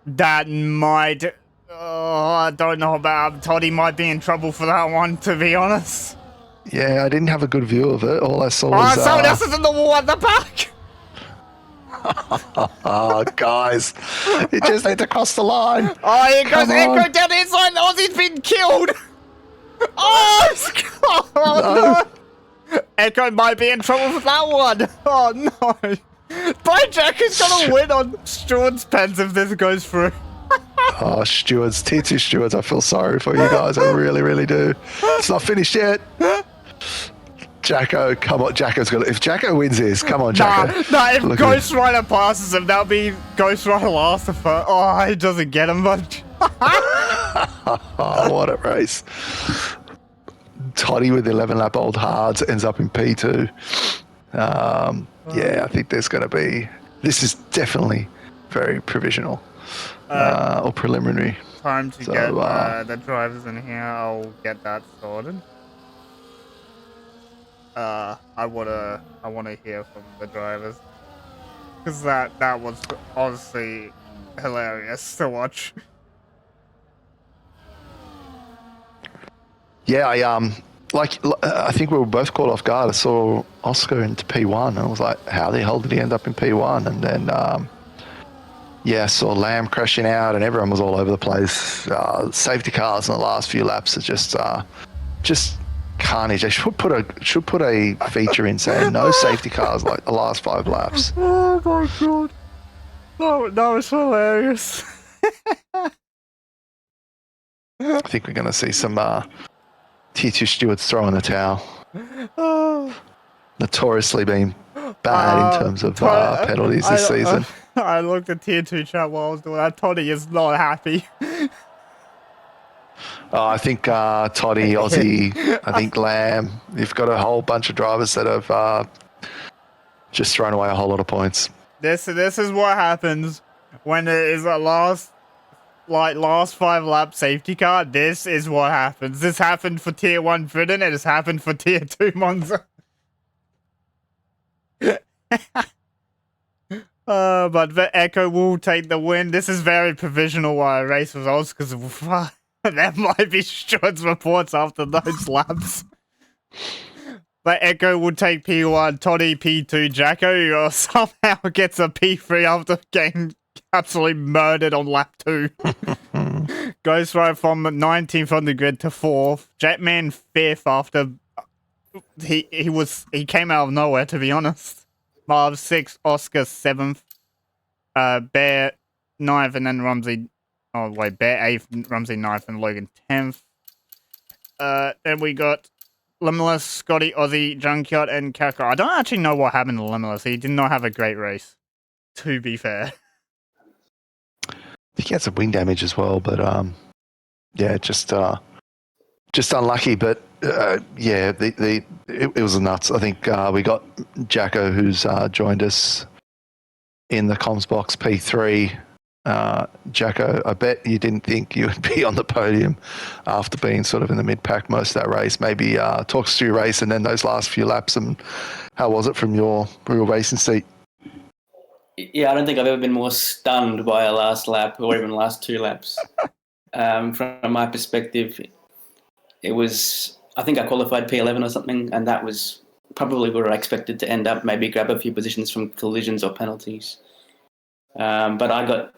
That might. I don't know about Toddy. Might be in trouble for that one, to be honest. Yeah, I didn't have a good view of it. All I saw was... Oh, someone else is in the wall at the back! Oh, guys. It just had to cross the line. Oh, here goes Echo down the inside. Aussie's been killed! Oh, no! Echo might be in trouble for that one. Oh, no. Blackjack is going to win on Stewart's pens if this goes through. Oh, stewards, Tier 2 stewards, I feel sorry for you guys. I really, really do. It's not finished yet. Jacko, come on. Jacko's got. If Jacko wins this, come on, Jacko. If Ghost Rider passes him, that'll be Ghost Rider last of her. Oh, he doesn't get him much. Oh, what a race. Toddy with 11 lap old hards ends up in P2. Yeah, I think there's going to be. This is definitely very provisional or preliminary. Time to get the drivers in here. I'll get that sorted. I wanna hear from the drivers, because that was honestly hilarious to watch. Yeah, I think we were both caught off guard. I saw Oscar into P1, and I was like, how the hell did he end up in P1? And then I saw Lamb crashing out, and everyone was all over the place. Safety cars in the last few laps are just carnage. They should put a feature in saying no safety cars like the last 5 laps. Oh my god, that was hilarious. I think we're going to see some Tier 2 stewards throwing the towel. Notoriously been bad in terms of penalties this season. I looked at Tier 2 chat while I was doing that. Toddy is not happy. I think Toddy, Aussie, I think Lamb. You've got a whole bunch of drivers that have just thrown away a whole lot of points. This is what happens when there is a last 5 lap safety car. This is what happens. This happened for Tier 1 Britain. It has happened for Tier 2 Monza. But the Echo will take the win. This is very provisional race results because There might be Stuart's reports after those laps. But Echo would take P1, Toddy P2, Jacko somehow gets a P3 after getting absolutely murdered on lap 2. Goes right from 19th on the grid to 4th. Jetman 5th after he came out of nowhere, to be honest. Marv 6th, Oscar 7th, Bear 9th, and then Rumsey. Oh wait, Bear 8th, Rumsey 9th, and Logan 10th. Then we got Limitless, Scotty, Aussie, Junkyard, and Kakar. I don't actually know what happened to Limitless. He did not have a great race, to be fair. I think he had some wing damage as well, but yeah, just unlucky. But yeah, it was nuts. I think we got Jacko, who's joined us in the comms box, P3. Jacko, I bet you didn't think you would be on the podium after being sort of in the mid-pack most of that race. Maybe talk us through your race and then those last few laps, and how was it from your racing seat? Yeah, I don't think I've ever been more stunned by a last lap or even last 2 laps. From my perspective, it was, I think I qualified P11 or something, and that was probably where I expected to end up, maybe grab a few positions from collisions or penalties. But I got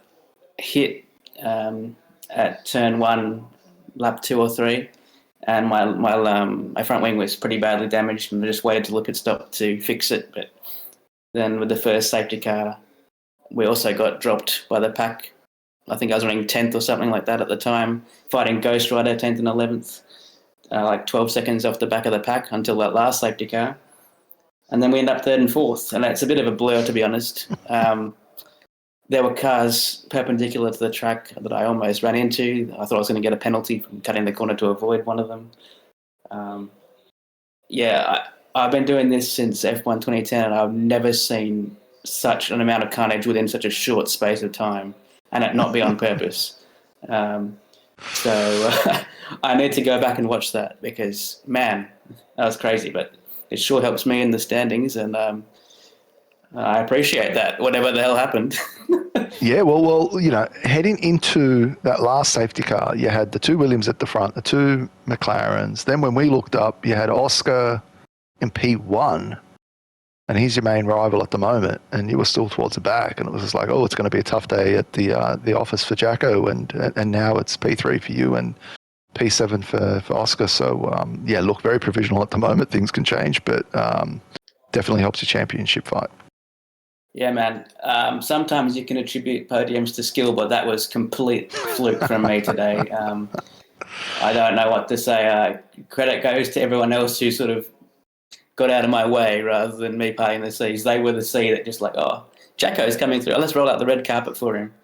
hit at turn 1, lap 2 or 3, and my front wing was pretty badly damaged, and I just waited till the pit stop to fix it. But then with the first safety car, we also got dropped by the pack. I think I was running 10th or something like that at the time, fighting Ghost Rider 10th and 11th, like 12 seconds off the back of the pack until that last safety car. And then we end up 3rd and 4th, and it's a bit of a blur, to be honest. There were cars perpendicular to the track that I almost ran into. I thought I was going to get a penalty from cutting the corner to avoid one of them. I've been doing this since F1 2010, and I've never seen such an amount of carnage within such a short space of time, and it not be on purpose. So I need to go back and watch that because, man, that was crazy. But it sure helps me in the standings, and I appreciate that, whatever the hell happened. Yeah, well, you know, heading into that last safety car, you had the 2 Williams at the front, the 2 McLarens. Then when we looked up, you had Oscar in P1, and he's your main rival at the moment, and you were still towards the back, and it was just like, oh, it's going to be a tough day at the office for Jacko, and now it's P3 for you and P7 for Oscar. So, yeah, look, very provisional at the moment. Things can change, but definitely helps your championship fight. Yeah, man. Sometimes you can attribute podiums to skill, but that was complete fluke from me today. I don't know what to say. Credit goes to everyone else who sort of got out of my way rather than me paying the C's. They were the C that just like, oh, Jacko's coming through. Oh, let's roll out the red carpet for him.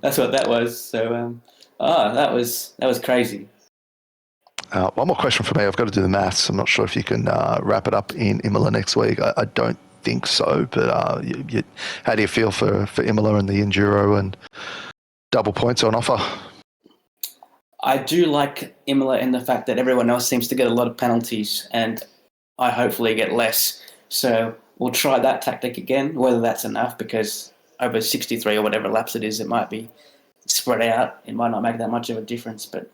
That's what that was. So, that was crazy. One more question for me. I've got to do the maths. I'm not sure if you can wrap it up in Imola next week. I don't think so, but how do you feel for Imola and the Enduro and double points on offer? I do like Imola in the fact that everyone else seems to get a lot of penalties, and I hopefully get less. So we'll try that tactic again, whether that's enough, because over 63 or whatever laps it is, it might be spread out. It might not make that much of a difference, but,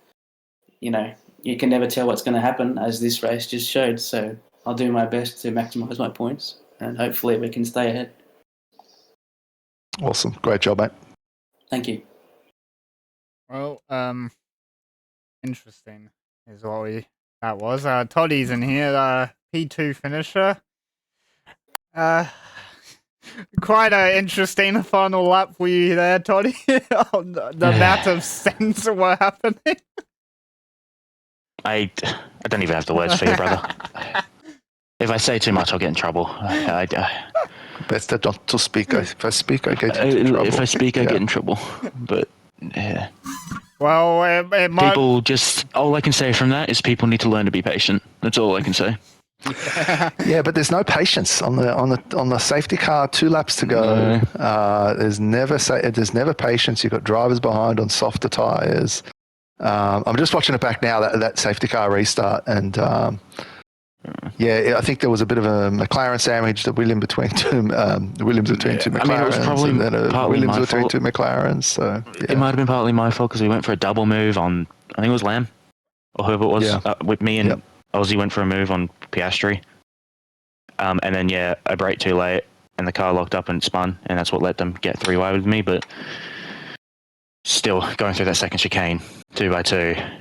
you know, you can never tell what's going to happen, as this race just showed. So I'll do my best to maximise my points, and hopefully we can stay ahead. Awesome. Great job, mate. Thank you. Well, interesting is what that was. Toddy's in here, P2 finisher. Quite an interesting final lap for you there, Toddy. The amount of sense of what happened. I don't even have the words for you, brother. If I say too much, I'll get in trouble. Best not to speak. If I speak, I get in trouble. If I speak, I get in trouble. But yeah. Well, it might... People just... All I can say from that is people need to learn to be patient. That's all I can say. Yeah, but there's no patience on the safety car. 2 laps to go. No. There's never patience. You've got drivers behind on softer tires. I'm just watching it back now, that safety car restart, and Yeah, I think there was a bit of a McLaren sandwich, the Williams between two McLarens, I mean, it was probably and then a partly Williams my between fault. two McLarens. So It might have been partly my fault because we went for a double move on, I think it was Lamb or whoever it was. Yeah. With me and Ozzy went for a move on Piastri. And then, I braked too late and the car locked up and spun, and that's what let them get 3 wide with me. But still, going through that second chicane, 2x2,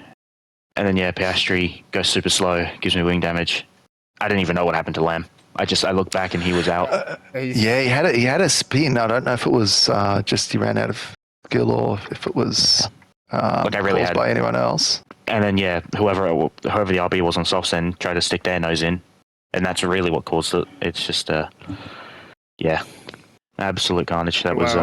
and then, Piastri goes super slow, gives me wing damage. I didn't even know what happened to Lamb. I looked back and he was out. he had a spin. I don't know if it was just he ran out of skill or if it was caused by anyone else. And then, whoever the RB was on softs then tried to stick their nose in, and that's really what caused it. It's just, absolute carnage. That was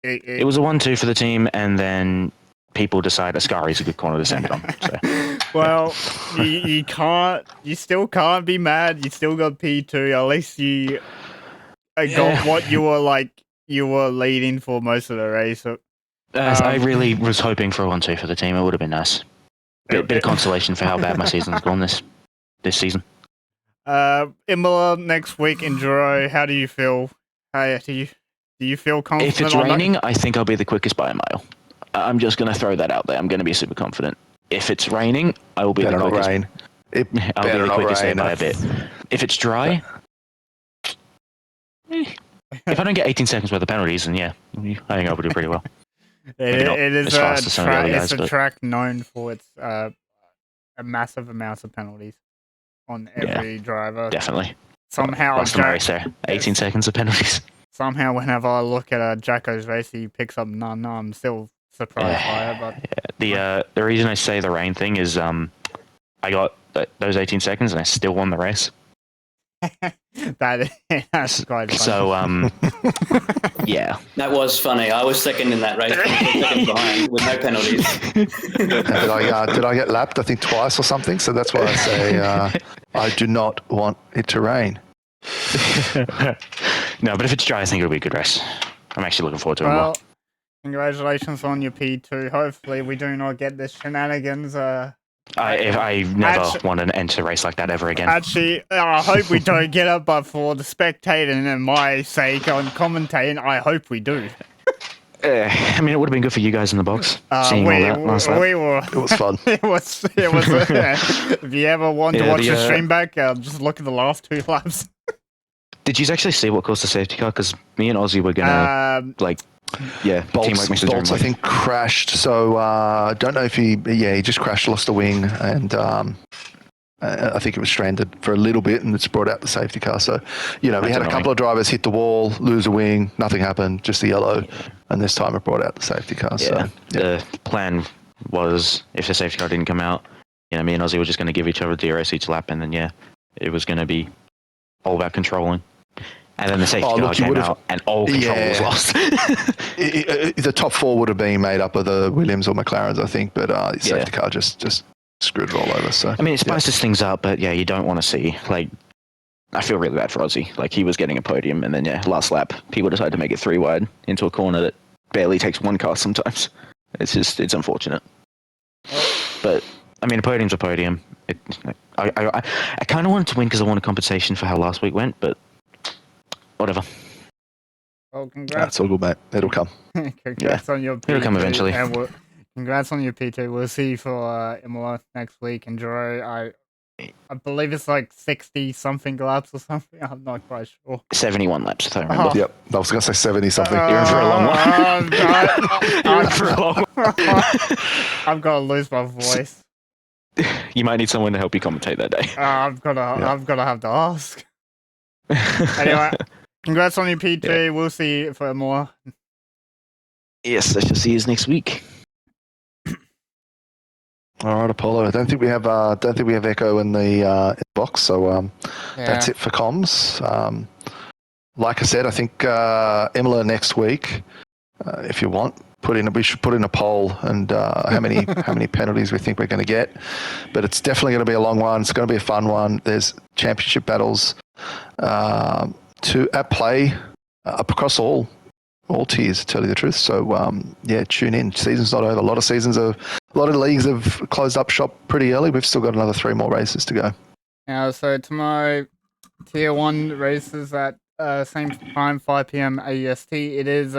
it was a 1-2 for the team, and then people decide Ascari is a good corner to send it on. So. Well, you still can't be mad. You still got P2. At least you got what you were leading for most of the race. So, I really was hoping for a 1-2 for the team. It would have been nice. Bit of consolation for how bad my season's gone this season. Imola next week in Giro. How do you feel? Do you feel confident? If it's raining, I think I'll be the quickest by a mile. I'm just going to throw that out there. I'm going to be super confident. If it's raining, I will be the quickest. Rain. I'll be the quickest there by a bit. If it's dry, if I don't get 18 seconds worth of penalties, then I think I will do pretty well. It is a but track known for its a massive amounts of penalties on every driver. Definitely. Somehow, last time I raced there, 18 seconds of penalties. Somehow, whenever I look at Jacko's race, he picks up none. I'm still surprised by it. But the reason I say the rain thing is I got those 18 seconds and I still won the race. That's quite funny. So that was funny. I was second in that race, second behind with no penalties. Did I get lapped? I think twice or something. So that's why I say I do not want it to rain. No, but if it's dry, I think it'll be a good race. I'm actually looking forward to it more. Congratulations on your P2. Hopefully, we do not get this shenanigans. I never want to enter a race like that ever again. Actually, I hope we don't get it, but for the spectating and my sake on commentating, I hope we do. I mean, it would have been good for you guys in the box. Seeing all that last lap. It was fun. it was. If you ever want to watch the stream back, just look at the last 2 laps. Did you actually see what caused the safety car? Because me and Ozzy were gonna Bolts I think crashed. So don't know if he just crashed, lost a wing, and I think it was stranded for a little bit, and it's brought out the safety car. So we had a couple of drivers hit the wall, lose a wing, nothing happened, just the yellow, and this time it brought out the safety car. Yeah. So the plan was if the safety car didn't come out, me and Ozzy were just going to give each other DRS each lap, and then it was going to be all about controlling. And then the safety car came out, and all control was lost. The top 4 would have been made up of the Williams or McLarens, I think, but the safety car just screwed it all over. So I mean, it spices things up, but you don't want to see I feel really bad for Ozzy. He was getting a podium, and then last lap, people decided to make it 3 wide into a corner that barely takes 1 car sometimes. It's unfortunate. But I mean, a podium's a podium. I kind of wanted to win because I wanted compensation for how last week went, but. Whatever. Well, congrats. That's all good, mate. It'll come. Congrats on your P2. It'll come eventually. And congrats on your P2. We'll see you for Imola next week in Giro. I believe it's 60-something laps or something. I'm not quite sure. 71 laps, if I remember. Yep. I was going to say 70-something. You're in for a long one. You're in for a long one. I'm going to lose my voice. You might need someone to help you commentate that day. I'm gonna have to ask. Anyway, congrats on your P2. Yeah. We'll see you for more. Yes, I shall see you next week. All right, Apollo. I don't think we have Echo in the box, so that's it for comms. Like I said, I think Imola next week. If you want, we should put in a poll and how many penalties we think we're going to get. But it's definitely going to be a long one. It's going to be a fun one. There's championship battles at play across all tiers, to tell you the truth. So tune in. Season's not over. A lot of leagues have closed up shop pretty early. We've still got another 3 more races to go. So tomorrow, Tier 1 races at same time, 5 p.m. AEST. It is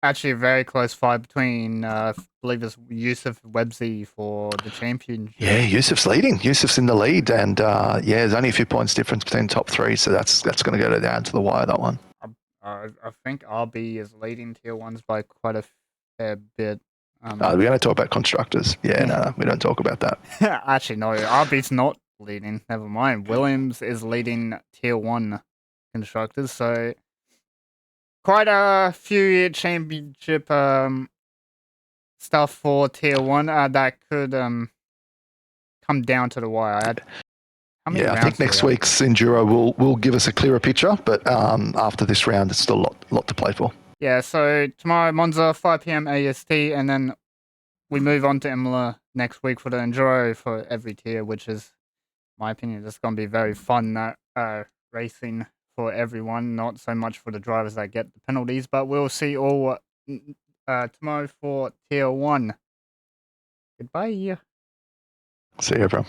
actually a very close fight between, I believe it's Yusuf Websy for the championship. Yeah, Yusuf's leading. Yusuf's in the lead, and there's only a few points difference between top three, so that's going to go down to the wire, that one. I think RB is leading Tier 1s by quite a fair bit. We're going to talk about constructors. No, we don't talk about that. Actually, no, RB's not leading. Never mind. Williams is leading Tier 1 constructors, so quite a few championship stuff for Tier 1 that could come down to the wire. I think next week's Enduro will give us a clearer picture, but after this round, it's still a lot to play for. Yeah, so tomorrow, Monza, 5 p.m. AST, and then we move on to Imola next week for the Enduro for every tier, which is, in my opinion, just going to be very fun racing for everyone, not so much for the drivers that get the penalties, but we'll see all tomorrow for Tier 1. Goodbye. See you, everyone.